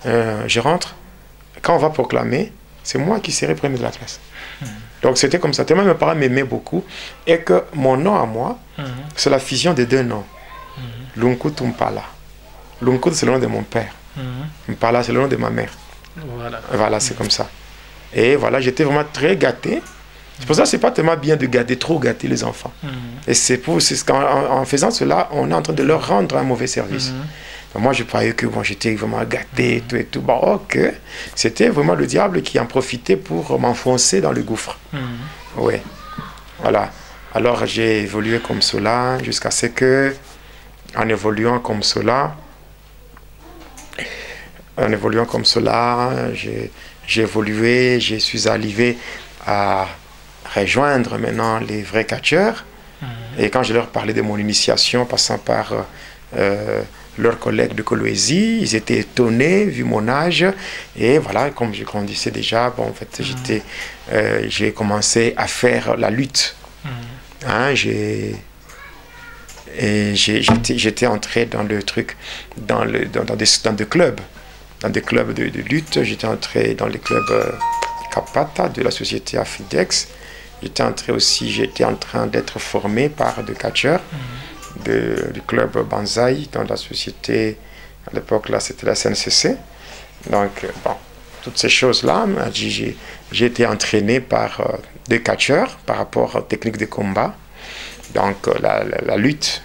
Quand on va proclamer, c'est moi qui serai premier de la classe. Donc c'était comme ça. Tellement mes parents m'aimaient beaucoup. Et que mon nom à moi, c'est la fusion de deux noms. Lunkut Mpala. Lunkut, c'est le nom de mon père. Mpala, c'est le nom de ma mère. Voilà, c'est comme ça. Et voilà, j'étais vraiment très gâté. C'est pour ça que ce n'est pas tellement bien de gâter, trop gâter les enfants. Et en faisant cela, on est en train de leur rendre un mauvais service. Donc moi, je croyais que j'étais vraiment gâté et tout. Bon, ok. C'était vraiment le diable qui en profitait pour m'enfoncer dans le gouffre. Oui. Voilà. Alors, j'ai évolué comme cela jusqu'à ce que, en évoluant comme cela, j'ai évolué, je suis arrivé à rejoindre maintenant les vrais catcheurs. Et quand je leur parlais de mon initiation, passant par leurs collègues de Kolwezi, ils étaient étonnés vu mon âge. Et voilà, comme je grandissais déjà, bon, en fait, j'ai commencé à faire la lutte. J'étais entré dans le truc, dans des clubs. Dans des clubs de lutte. J'étais entré dans les clubs Kapata de la société Afidex. J'étais en train d'être formé par des catcheurs du club Banzai dans la société, à l'époque là c'était la CNCC. Donc bon, toutes ces choses-là, j'ai été entraîné par de catcheurs par rapport aux techniques de combat. Donc la lutte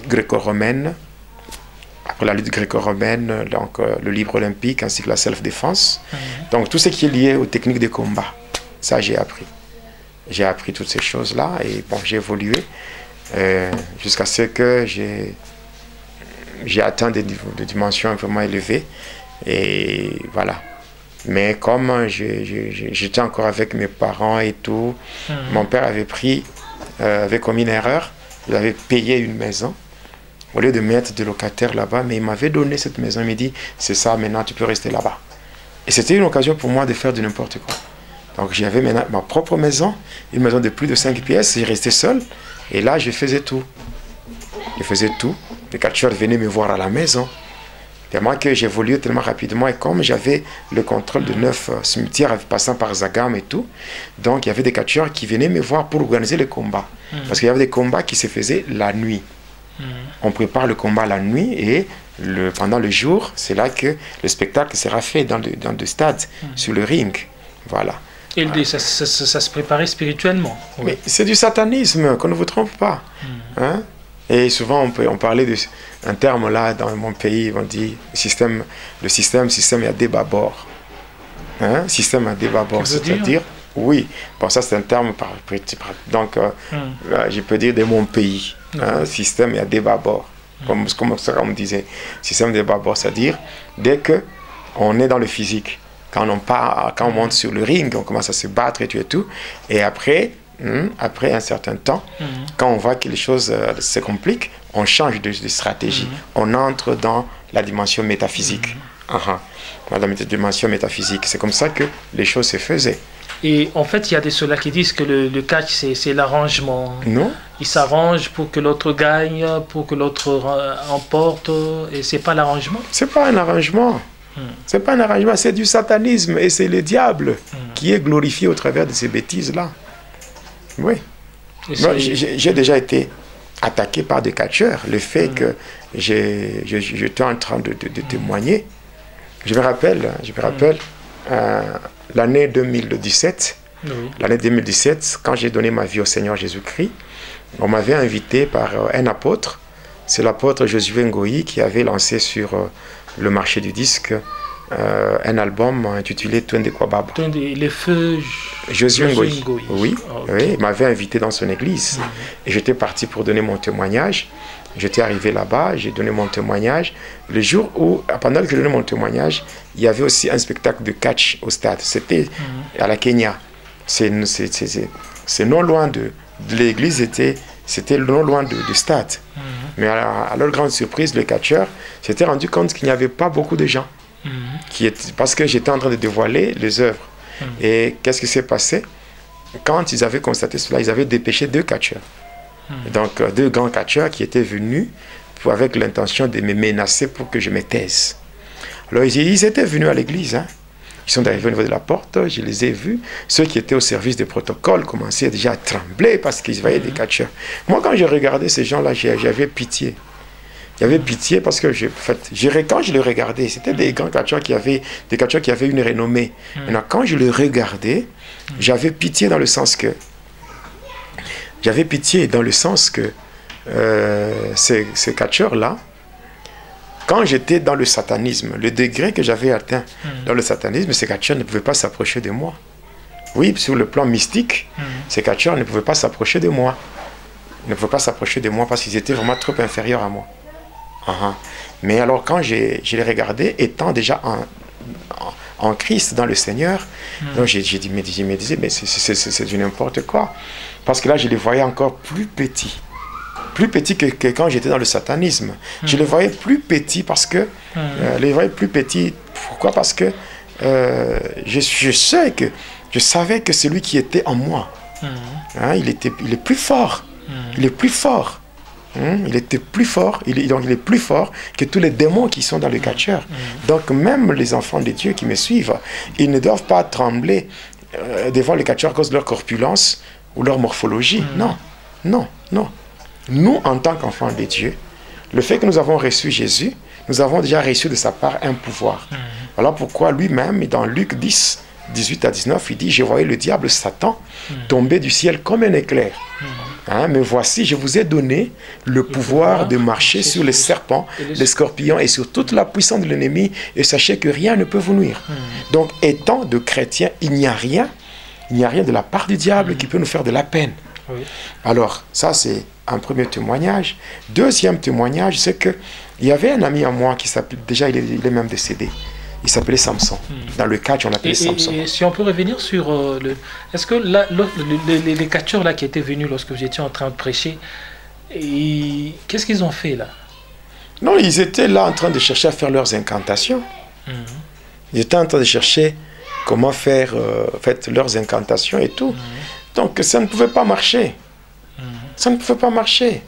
gréco-romaine. Après la lutte gréco-romaine, donc le libre olympique ainsi que la self-défense. Donc tout ce qui est lié aux techniques de combat, ça j'ai appris. J'ai appris toutes ces choses-là et bon, j'ai évolué jusqu'à ce que j'ai atteint des dimensions vraiment élevées. Et voilà. Mais comme j'étais encore avec mes parents et tout, mon père avait commis une erreur. Il avait payé une maison au lieu de mettre des locataires là-bas, mais il m'avait donné cette maison. Il m'a dit, c'est ça, maintenant tu peux rester là-bas. Et c'était une occasion pour moi de faire de n'importe quoi. Donc j'avais maintenant ma propre maison, une maison de plus de 5 pièces, j'ai resté seul. Et là, je faisais tout. Je faisais tout. Les catcheurs venaient me voir à la maison. Tellement que j'évoluais tellement rapidement. Et comme j'avais le contrôle de 9 cimetières passant par Zagam et tout, donc il y avait des catcheurs qui venaient me voir pour organiser les combats. Parce qu'il y avait des combats qui se faisaient la nuit. On prépare le combat la nuit et pendant le jour, c'est là que le spectacle sera fait dans le stade, sur le ring. Voilà. Et ça se préparait spirituellement. Oui. Mais c'est du satanisme, qu'on ne vous trompe pas. Hein? Et souvent, on parlait d'un terme là, dans mon pays, on dit le système, il y a des bâbords. Hein? Système à des bâbords, c'est-à-dire, oui, bon, ça c'est un terme donc je peux dire de mon pays. Hein? Système, il y a des bâbords. Comme on disait, système des bâbords, c'est-à-dire, dès qu'on est dans le physique, quand on monte sur le ring, on commence à se battre et tout, et après un certain temps, quand on voit que les choses se compliquent, on change de stratégie. On entre dans la dimension métaphysique. Dans la dimension métaphysique. C'est comme ça que les choses se faisaient. Et en fait, il y a des ceux-là qui disent que le catch, c'est l'arrangement. Non. Ils s'arrangent pour que l'autre gagne, pour que l'autre emporte, et c'est pas l'arrangement. C'est pas un arrangement. C'est pas un arrangement, c'est du satanisme, et c'est le diable qui est glorifié au travers de ces bêtises-là. Oui. Moi, j'ai déjà été attaqué par des catcheurs. Le fait que j'étais en train de témoigner. Je me rappelle l'année 2017. L'année 2017, quand j'ai donné ma vie au Seigneur Jésus-Christ, on m'avait invité par un apôtre. C'est l'apôtre Josué Ngoyi qui avait lancé sur le marché du disque un album intitulé Twende Kwababa. Les feux Josué Ngoyi. Oui, oui, il m'avait invité dans son église. Et j'étais parti pour donner mon témoignage. J'étais arrivé là-bas, j'ai donné mon témoignage. Le jour où, pendant que je donnais mon témoignage, il y avait aussi un spectacle de catch au stade. C'était à la Kenya. C'est non loin de l'église, c'était non loin du stade. Mais à leur grande surprise, le catcheur s'était rendu compte qu'il n'y avait pas beaucoup de gens. Parce que j'étais en train de dévoiler les œuvres. Et qu'est-ce qui s'est passé? Quand ils avaient constaté cela, ils avaient dépêché 2 catcheurs. Donc 2 grands catcheurs qui étaient venus avec l'intention de me menacer pour que je me taise. Alors ils étaient venus à l'église. Ils sont arrivés au niveau de la porte, je les ai vus. Ceux qui étaient au service des protocoles commençaient déjà à trembler parce qu'ils voyaient des catcheurs. Moi, quand je regardais ces gens-là, j'avais pitié. J'avais pitié parce que quand je les regardais, c'était des grands catcheurs qui avaient une renommée. Maintenant, quand je les regardais, j'avais pitié dans le sens que ces catcheurs-là, quand j'étais dans le satanisme, le degré que j'avais atteint dans le satanisme, ces catcheurs ne pouvaient pas s'approcher de moi. Oui, sur le plan mystique, ces catcheurs ne pouvaient pas s'approcher de moi. Ils ne pouvaient pas s'approcher de moi parce qu'ils étaient vraiment trop inférieurs à moi. Mais alors quand je les regardais, étant déjà en Christ, dans le Seigneur, donc je me disais, mais c'est du n'importe quoi. Parce que là, je les voyais encore plus petits. Plus petits que quand j'étais dans le satanisme. Je les voyais plus petits parce que... Pourquoi? Parce que je savais que celui qui était en moi, il est plus fort. Il est plus fort. Il était plus fort, donc il est plus fort que tous les démons qui sont dans le catcheur. Donc même les enfants de Dieu qui me suivent, ils ne doivent pas trembler devant le catcheur à cause de leur corpulence ou leur morphologie. Non, non, non. Nous, en tant qu'enfants de Dieu, le fait que nous avons reçu Jésus, nous avons déjà reçu de sa part un pouvoir. Voilà pourquoi lui-même, dans Luc 10, 18 à 19, il dit, je voyais le diable Satan tomber du ciel comme un éclair. Hein, mais voici, je vous ai donné le pouvoir de marcher sur les serpents, les scorpions et sur toute la puissance de l'ennemi, et sachez que rien ne peut vous nuire. Donc, étant de chrétiens, il n'y a rien de la part du diable qui peut nous faire de la peine. Oui. Alors, ça c'est un premier témoignage. Deuxième témoignage, c'est que il y avait un ami à moi qui s'appelait, déjà il est même décédé, il s'appelait Samson. Dans le catch, on l'appelait Samson. Et si on peut revenir sur est-ce que les catcheurs là qui étaient venus lorsque vous étiez en train de prêcher, qu'est-ce qu'ils ont fait là? Non, ils étaient là en train de chercher à faire leurs incantations. Ils étaient en train de chercher comment faire leurs incantations et tout. Donc ça ne pouvait pas marcher. Ça ne pouvait pas marcher.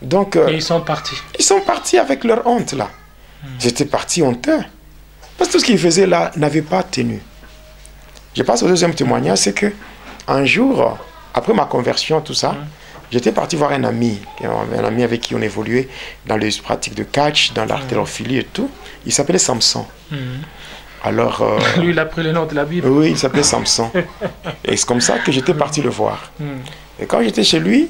Donc, et ils sont partis. Ils sont partis avec leur honte là. Ils étaient partis honteux. Parce que tout ce qu'ils faisaient là n'avait pas tenu. Je passe au deuxième témoignage, c'est que un jour, après ma conversion, tout ça, j'étais parti voir un ami avec qui on évoluait dans les pratiques de catch, dans l'haltérophilie et tout. Il s'appelait Samson. Alors, lui, il a pris le nom de la Bible. Oui, il s'appelait Samson. Et c'est comme ça que j'étais parti le voir. Et quand j'étais chez lui,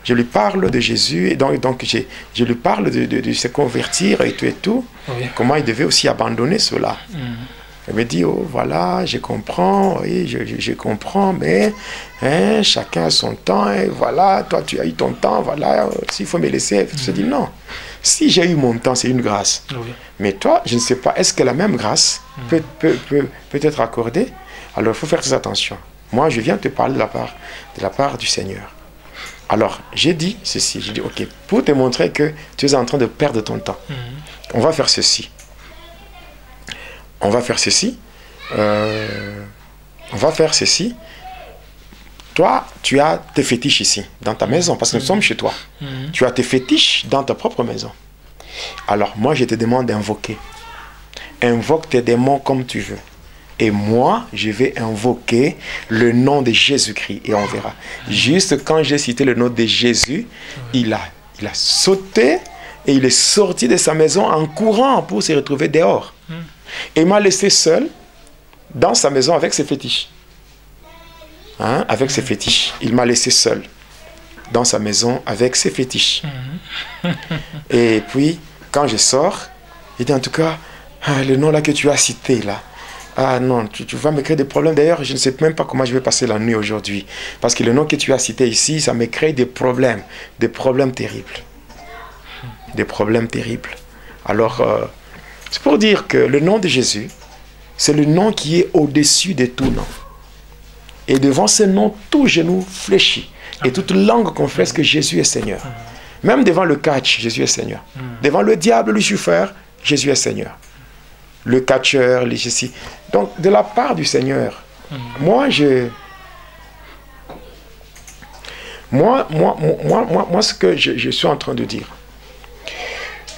je lui parle de Jésus, et donc je lui parle de se convertir et tout, oui. Comment il devait aussi abandonner cela. Il me dit, oh voilà, je comprends, oui, je comprends, mais hein, chacun a son temps, et voilà, toi tu as eu ton temps, voilà, s'il faut me laisser, je dis non. Si j'ai eu mon temps, c'est une grâce. Oui. Mais toi, je ne sais pas, est-ce que la même grâce peut être accordée? Alors il faut faire très attention. Moi, je viens te parler de la part du Seigneur. Alors, j'ai dit ceci, j'ai dit, ok, pour te montrer que tu es en train de perdre ton temps, on va faire ceci. On va faire ceci. On va faire ceci. Toi, tu as tes fétiches ici, dans ta maison, parce que nous sommes chez toi. Tu as tes fétiches dans ta propre maison. Alors, moi, je te demande d'invoquer. Invoque tes démons comme tu veux. Et moi, je vais invoquer le nom de Jésus-Christ et on verra. Juste quand j'ai cité le nom de Jésus, il a sauté et il est sorti de sa maison en courant pour se retrouver dehors. Et il m'a laissé seul dans sa maison avec ses fétiches. Hein, avec ses fétiches. Il m'a laissé seul dans sa maison avec ses fétiches. Et puis, quand je sors, il dit en tout cas, le nom là que tu as cité là, ah non, tu vas me créer des problèmes. D'ailleurs, je ne sais même pas comment je vais passer la nuit aujourd'hui. Parce que le nom que tu as cité ici, ça me crée des problèmes terribles. Des problèmes terribles. Alors, c'est pour dire que le nom de Jésus, c'est le nom qui est au-dessus de tout nom. Et devant ce nom, tout genou fléchit. Et toute langue confesse que Jésus est Seigneur. Même devant le catch, Jésus est Seigneur. Devant le diable, Lucifer, Jésus est Seigneur. Le catcheur, les ceci. Donc, de la part du Seigneur, moi, ce que je suis en train de dire,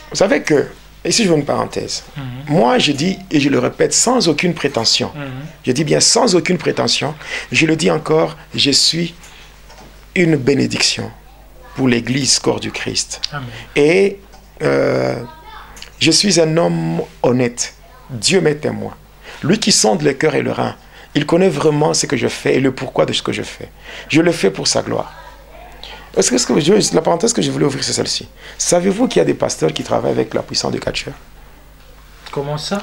vous savez que, ici je veux une parenthèse, moi je dis, et je le répète, sans aucune prétention, je dis bien sans aucune prétention, je le dis encore, je suis une bénédiction pour l'Église corps du Christ. Amen. Et je suis un homme honnête. Dieu m'est témoin. Lui qui sonde le cœur et le rein, il connaît vraiment ce que je fais et le pourquoi de ce que je fais. Je le fais pour sa gloire. La parenthèse que je voulais ouvrir, c'est celle-ci. Savez-vous qu'il y a des pasteurs qui travaillent avec la puissance de catcheur? Comment ça?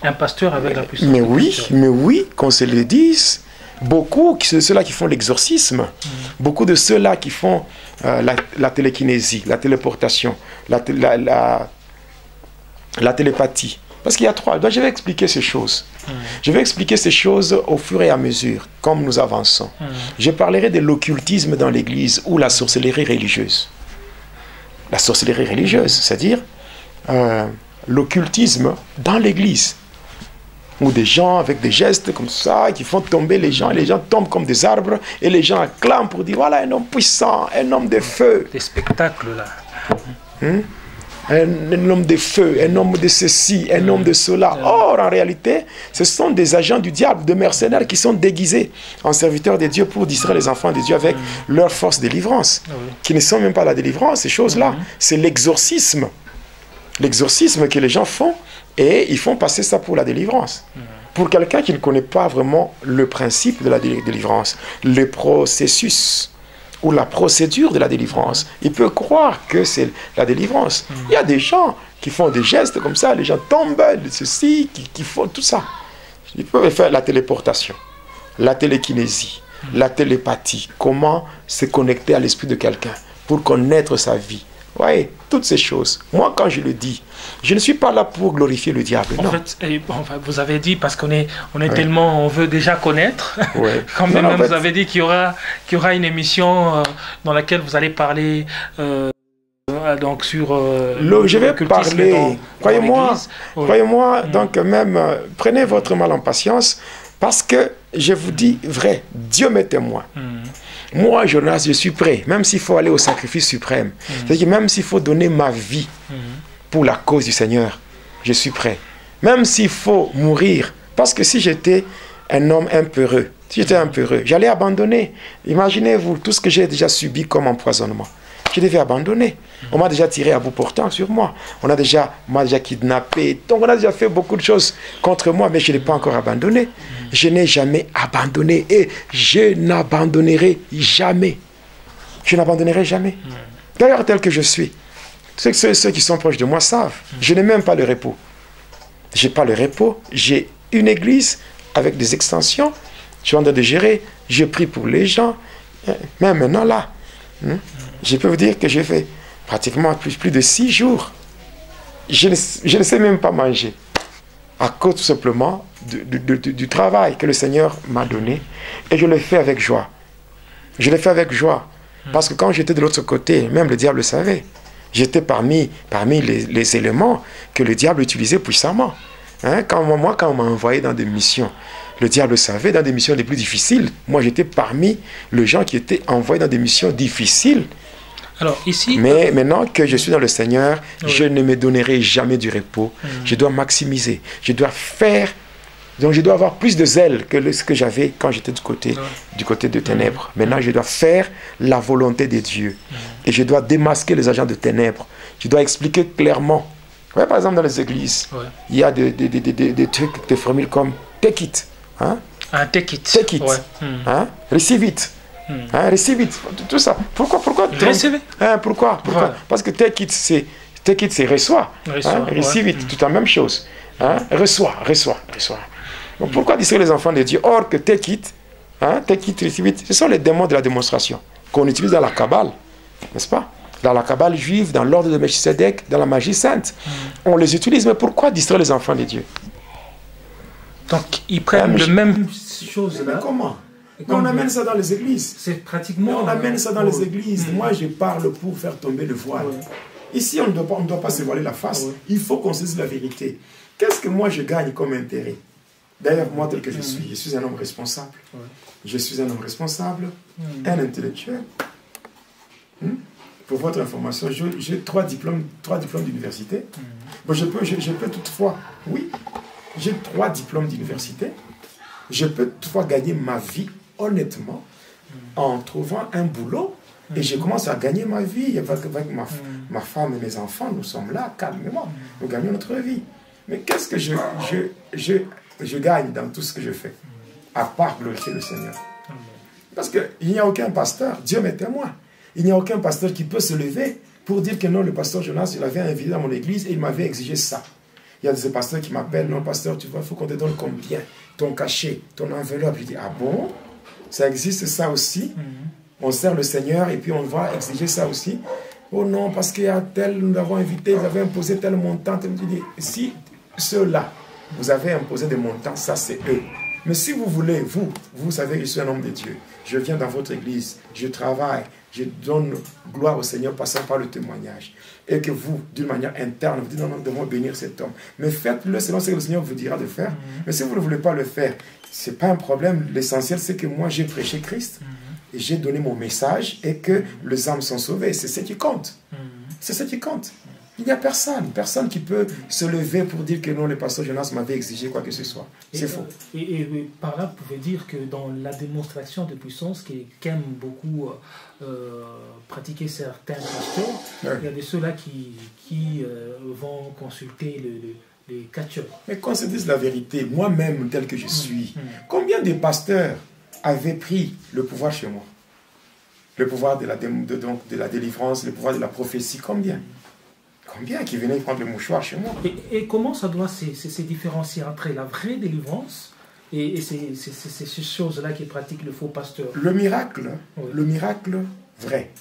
Un pasteur avec la puissance de catcheur. Mais oui, qu'on se le dise. Beaucoup de ceux-là qui font l'exorcisme, beaucoup de ceux-là qui font la télékinésie, la téléportation, la télépathie. Parce qu'il y a trois. Je vais expliquer ces choses. Je vais expliquer ces choses au fur et à mesure, comme nous avançons. Je parlerai de l'occultisme dans l'Église ou la sorcellerie religieuse. La sorcellerie religieuse, c'est-à-dire l'occultisme dans l'Église. Ou des gens avec des gestes comme ça, qui font tomber les gens, et les gens tombent comme des arbres, et les gens acclament pour dire, voilà un homme puissant, un homme de feu. Des spectacles là. Un homme de feu, un homme de ceci, un homme de cela. Or, en réalité, ce sont des agents du diable, de mercenaires qui sont déguisés en serviteurs de Dieu pour distraire les enfants de Dieu avec leur force de délivrance, qui ne sont même pas la délivrance, ces choses-là. C'est l'exorcisme. L'exorcisme que les gens font, et ils font passer ça pour la délivrance. Pour quelqu'un qui ne connaît pas vraiment le principe de la délivrance, le processus ou la procédure de la délivrance, il peut croire que c'est la délivrance. Il y a des gens qui font des gestes comme ça, les gens tombent, ceci, qui font tout ça. Ils peuvent faire la téléportation, la télékinésie, la télépathie. Comment se connecter à l'esprit de quelqu'un pour connaître sa vie. Vous voyez, toutes ces choses. Moi, quand je le dis, je ne suis pas là pour glorifier le diable. En non. fait, vous avez dit, parce qu'on est tellement, on veut déjà connaître, quand même, non, vous avez dit qu'il y aura une émission dans laquelle vous allez parler donc sur je vais parler, croyez-moi, donc même, prenez votre mal en patience, parce que je vous dis vrai, Dieu m'est témoin. Moi, Jonas, je suis prêt, même s'il faut aller au sacrifice suprême. C'est-à-dire même s'il faut donner ma vie pour la cause du Seigneur, je suis prêt. Même s'il faut mourir, parce que si j'étais un homme impeureux, si j'étais impeureux, j'allais abandonner. Imaginez-vous tout ce que j'ai déjà subi comme empoisonnement. Je devais abandonner. On m'a déjà tiré à bout portant sur moi. On m'a déjà kidnappé. Donc on a déjà fait beaucoup de choses contre moi, mais je n'ai pas encore abandonné. Je n'ai jamais abandonné et je n'abandonnerai jamais. Je n'abandonnerai jamais. D'ailleurs, tel que je suis, ceux qui sont proches de moi savent, je n'ai même pas le repos. Je n'ai pas le repos. J'ai une église avec des extensions. Je suis en train de gérer. Je prie pour les gens. Mais maintenant, là, je peux vous dire que j'ai fait pratiquement plus de 6 jours. Je ne sais même pas manger. À cause tout simplement du travail que le Seigneur m'a donné. Et je le fais avec joie. Je le fais avec joie. Parce que quand j'étais de l'autre côté, même le diable le savait. J'étais parmi les éléments que le diable utilisait puissamment. Hein? Quand on m'a envoyé dans des missions, le diable savait, dans des missions les plus difficiles. Moi, j'étais parmi les gens qui étaient envoyés dans des missions difficiles. Alors, ici, mais maintenant que je suis dans le Seigneur, je ne me donnerai jamais du repos. Je dois maximiser. Je dois faire. Donc, je dois avoir plus de zèle que ce que j'avais quand j'étais du côté de ténèbres. Maintenant, je dois faire la volonté de Dieu. Et je dois démasquer les agents de ténèbres. Je dois expliquer clairement. Ouais, par exemple, dans les églises, il y a des trucs, des formules comme take it. Hein? Take it. Take it. Hein? Receive it. Receive it. Tout ça. Pourquoi Receive. Pourquoi Parce que take it, c'est reçoit. Receive it, tout la même chose. Reçoit. Donc pourquoi distraire les enfants de Dieu? Or que take it, receive it, ce sont les démons de la démonstration qu'on utilise dans la Kabbale, n'est-ce pas? Dans la Kabbale juive, dans l'ordre de Melchisedec, dans la magie sainte. On les utilise, mais pourquoi distraire les enfants de Dieu? Donc ils prennent le même chose là. Mais comment? Mais on amène ça dans les églises. C'est pratiquement. On amène ça dans les églises. Moi, je parle pour faire tomber le voile. Ici, on ne doit pas se voiler la face. Il faut qu'on se dise la vérité. Qu'est-ce que moi je gagne comme intérêt? D'ailleurs, moi, tel que je suis un homme responsable. Je suis un homme responsable, un intellectuel. Pour votre information, j'ai 3 diplômes d'université. Bon, je peux toutefois, j'ai 3 diplômes d'université. Je peux toutefois gagner ma vie honnêtement en trouvant un boulot. Et je commence à gagner ma vie avec ma femme et mes enfants. Nous sommes là, calmement. Nous gagnons notre vie. Mais qu'est-ce que je gagne dans tout ce que je fais? À part glorifier le Seigneur. Parce qu'il n'y a aucun pasteur, Dieu m'est témoin. Il n'y a aucun pasteur qui peut se lever pour dire que non, le pasteur Jonas, il avait invité dans mon église et il m'avait exigé ça. Il y a des pasteurs qui m'appellent, non pasteur, tu vois, il faut qu'on te donne combien? Ton cachet, ton enveloppe. Je dis, ah bon? Ça existe ça aussi? On sert le Seigneur et puis on va exiger ça aussi? Oh non, parce qu'il y a tel, nous l'avons invité, ils avaient imposé tel montant. Je dis, si ceux-là, vous avez imposé des montants, ça c'est eux. Mais si vous voulez, vous savez que je suis un homme de Dieu. Je viens dans votre église, je travaille, je donne gloire au Seigneur passant par le témoignage. Et que vous, d'une manière interne, vous dites non, nous devons bénir cet homme. Mais faites-le selon ce que le Seigneur vous dira de faire. Mais si vous ne voulez pas le faire, ce n'est pas un problème. L'essentiel, c'est que moi, j'ai prêché Christ. Et j'ai donné mon message et que les âmes sont sauvées. C'est ce qui compte. C'est ce qui compte. Il n'y a personne qui peut se lever pour dire que non, le pasteur Jonas m'avait exigé quoi que ce soit. C'est faux. Et par là, vous pouvez dire que dans la démonstration de puissance qu'aiment beaucoup pratiquer certains pasteurs, il y a de ceux-là qui vont consulter les catcheurs. Mais qu'on se dise la vérité, moi-même tel que je suis, combien de pasteurs avaient pris le pouvoir chez moi? Le pouvoir de la délivrance, le pouvoir de la prophétie, combien? Combien qui venaient prendre le mouchoir chez moi? Et comment ça doit se différencier entre la vraie délivrance et ces choses-là qui pratiquent le faux pasteur? Le miracle vrai,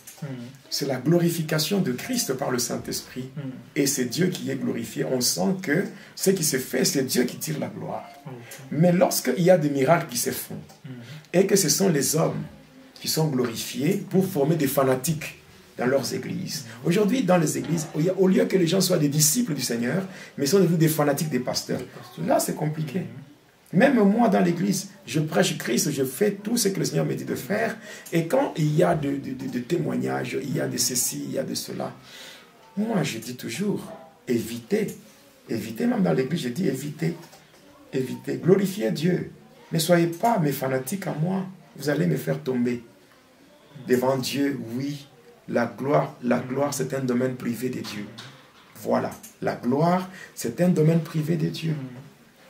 c'est la glorification de Christ par le Saint-Esprit. Et c'est Dieu qui est glorifié. On sent que ce qui se fait, c'est Dieu qui tire la gloire. Mais lorsqu'il y a des miracles qui se font, et que ce sont les hommes qui sont glorifiés pour former des fanatiques dans leurs églises. Aujourd'hui, dans les églises, au lieu que les gens soient des disciples du Seigneur, mais sont devenus des fanatiques des pasteurs. Là, c'est compliqué. Même moi, dans l'église, je prêche Christ, je fais tout ce que le Seigneur me dit de faire. Et quand il y a de témoignages, il y a de ceci, il y a de cela, moi, je dis toujours, évitez. Évitez, même dans l'église, je dis évitez. Évitez. Glorifiez Dieu. Ne soyez pas mes fanatiques à moi. Vous allez me faire tomber. Devant Dieu, oui. La gloire, c'est un domaine privé de Dieu. Voilà. La gloire, c'est un domaine privé de Dieu.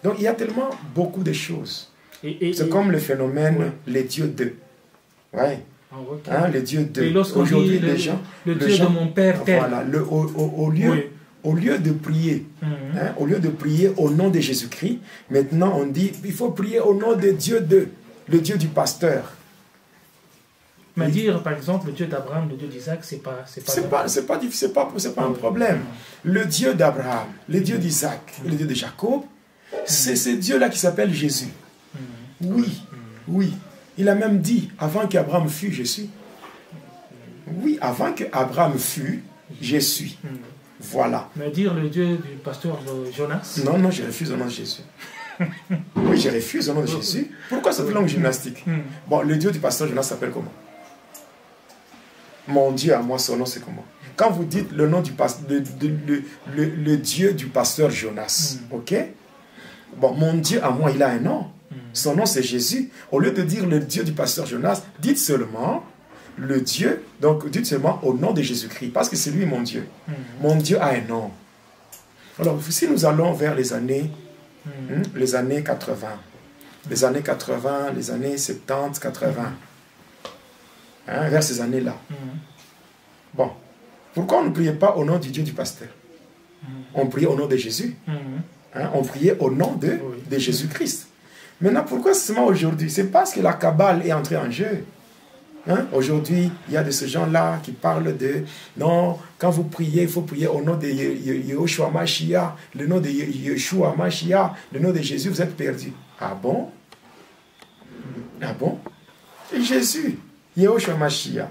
Donc, il y a tellement beaucoup de choses. C'est comme le phénomène, les dieux d'eux. Ouais. Les dieux d'eux. Aujourd'hui, les gens... Le Dieu de mon Père. Voilà. Au lieu de prier, au lieu de prier au nom de Jésus-Christ, maintenant on dit, il faut prier au nom de Dieu d'eux, le Dieu du pasteur. Mais dire, par exemple, le Dieu d'Abraham, le Dieu d'Isaac, c'est pas un problème. Le Dieu d'Abraham, le Dieu d'Isaac, le Dieu de Jacob, c'est ce Dieu-là qui s'appelle Jésus. Oui. Il a même dit, avant qu'Abraham fût, je suis. Oui, avant qu'Abraham fût, je suis. Voilà. Mais dire le Dieu du pasteur Jonas? Non, je refuse au nom de Jésus. Oui, je refuse au nom de Jésus. Pourquoi cette langue gymnastique? Bon, le Dieu du pasteur Jonas s'appelle comment? Mon Dieu à moi, son nom c'est comment? Quand vous dites le nom du pasteur, le Dieu du pasteur Jonas, ok? Bon, mon Dieu à moi, il a un nom. Son nom c'est Jésus. Au lieu de dire le Dieu du pasteur Jonas, dites seulement le Dieu, donc dites seulement au nom de Jésus-Christ, parce que c'est lui mon Dieu. Mon Dieu a un nom. Alors, si nous allons vers les années 80, les années 80, les années 70, 80, vers ces années-là. Bon, pourquoi on ne priait pas au nom du Dieu du pasteur? On priait au nom de Jésus. On priait au nom de Jésus-Christ. Maintenant, pourquoi seulement aujourd'hui? C'est parce que la Kabbale est entrée en jeu. Aujourd'hui, il y a de ces gens-là qui parlent de non, quand vous priez, il faut prier au nom de Yeshua Mashiach, le nom de Yeshua Mashiach, le nom de Jésus, vous êtes perdus. Ah bon? Ah bon? Et Jésus, Yeshua Mashiach,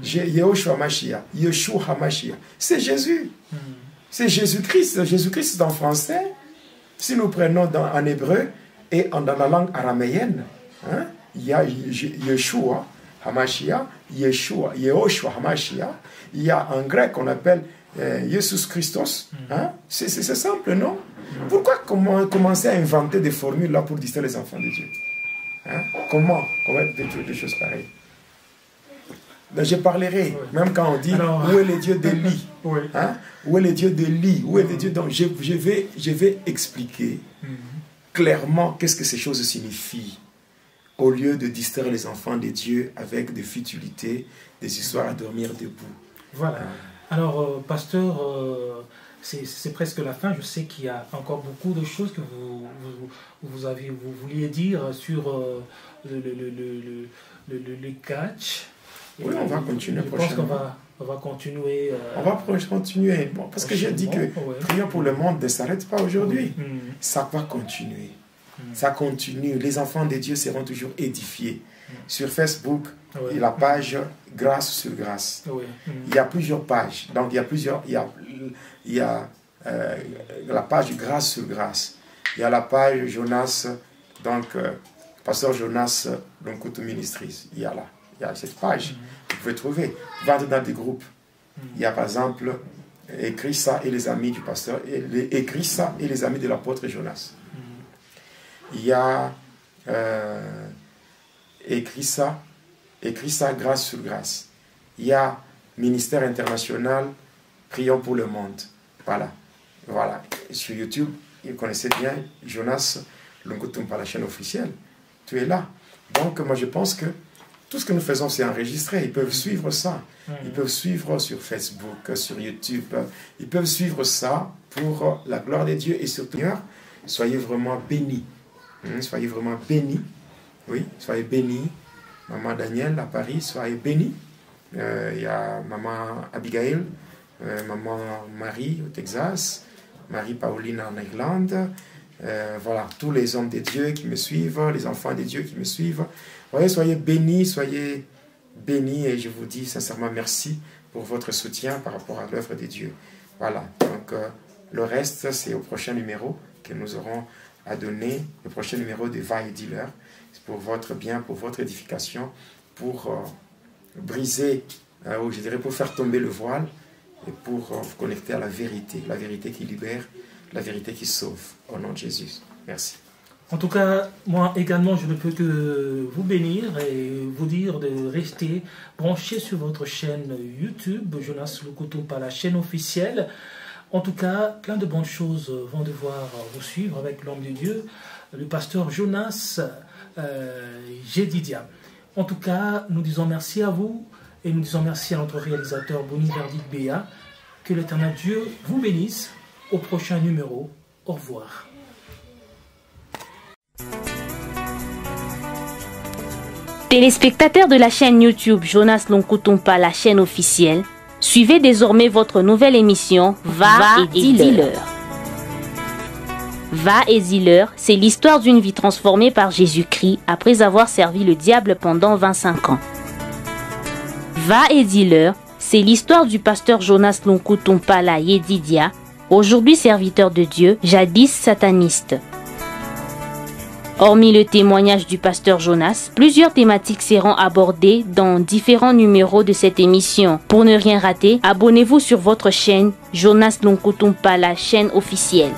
Yeshua Mashiach, Yeshua Mashiach, c'est Jésus. C'est Jésus-Christ. Jésus-Christ, c'est en français. Si nous prenons en hébreu et dans la langue araméenne, il y a Yeshua Hamashiach, Yeshua Hamashiach. Il y a en grec qu'on appelle Jesus Christos. C'est simple, non? Pourquoi commencer à inventer des formules là pour distraire les enfants de Dieu? Comment des choses pareilles? Ben, je parlerai, même quand on dit où est le Dieu d'Élie? Où est le Dieu d'Élie? Où est le Dieu? Donc je vais expliquer clairement qu'est-ce que ces choses signifient, au lieu de distraire les enfants de Dieu avec des futilités, des histoires à dormir debout. Voilà. Alors, pasteur, c'est presque la fin. Je sais qu'il y a encore beaucoup de choses que vous vouliez dire sur le catch. Oui, on va continuer prochainement. Je pense qu'on va continuer. On va continuer. Bon, parce que j'ai dit que prions pour le monde ne s'arrête pas aujourd'hui. Ça va continuer. Ça continue. Les enfants de Dieu seront toujours édifiés. Sur Facebook, il y a la page Grâce sur Grâce. Il y a plusieurs pages. Donc, il y a la page Grâce sur Grâce. Il y a la page Jonas, donc Pasteur Jonas Lonkutu Ministries. Il y a cette page. Vous pouvez trouver. Vous entrez dans des groupes. Il y a par exemple écrit ça et les amis du pasteur, écrit ça et les amis de l'apôtre Jonas. Il y a écrit ça Grâce sur Grâce. Il y a Ministère international, prions pour le monde. Voilà. Sur YouTube, Ils connaissaient bien Jonas Lonkutumpa, la chaîne officielle. Tu es là. Donc, moi, je pense que tout ce que nous faisons, c'est enregistré. Ils peuvent suivre ça. Ils peuvent suivre sur Facebook, sur YouTube. Ils peuvent suivre ça pour la gloire de Dieu. Et surtout, soyez vraiment bénis. Soyez vraiment bénis. Oui, soyez bénis. Maman Daniel à Paris, soyez bénis. Il y a maman Abigail, maman Marie au Texas, Marie Pauline en Irlande. Voilà, tous les hommes de Dieu qui me suivent, les enfants de Dieu qui me suivent. Voyez, soyez bénis et je vous dis sincèrement merci pour votre soutien par rapport à l'œuvre de Dieu. Voilà, donc le reste, c'est au prochain numéro que nous aurons à donner, le prochain numéro de Va et Dealer. C'est pour votre bien, pour votre édification, pour briser, ou je dirais pour faire tomber le voile et pour vous connecter à la vérité qui libère, la vérité qui sauve. Au nom de Jésus. Merci. En tout cas, moi également, je ne peux que vous bénir et vous dire de rester branchés sur votre chaîne YouTube, Jonas Lonkutumpa, la chaîne officielle. En tout cas, plein de bonnes choses vont devoir vous suivre avec l'homme de Dieu, le pasteur Jonas Jedidia. En tout cas, nous disons merci à vous et nous disons merci à notre réalisateur Boni Verdict Béa. Que l'Éternel Dieu vous bénisse. Au prochain numéro. Au revoir. Téléspectateurs de la chaîne YouTube Jonas Lonkutumpa, la chaîne officielle, suivez désormais votre nouvelle émission Va et Dealer. Va et Dealer, c'est l'histoire d'une vie transformée par Jésus-Christ après avoir servi le diable pendant 25 ans. Va et Dealer, c'est l'histoire du pasteur Jonas Lonkutumpa la Yedidia, aujourd'hui serviteur de Dieu, jadis sataniste. Hormis le témoignage du pasteur Jonas, plusieurs thématiques seront abordées dans différents numéros de cette émission. Pour ne rien rater, abonnez-vous sur votre chaîne Jonas Lonkutumpa, la chaîne officielle.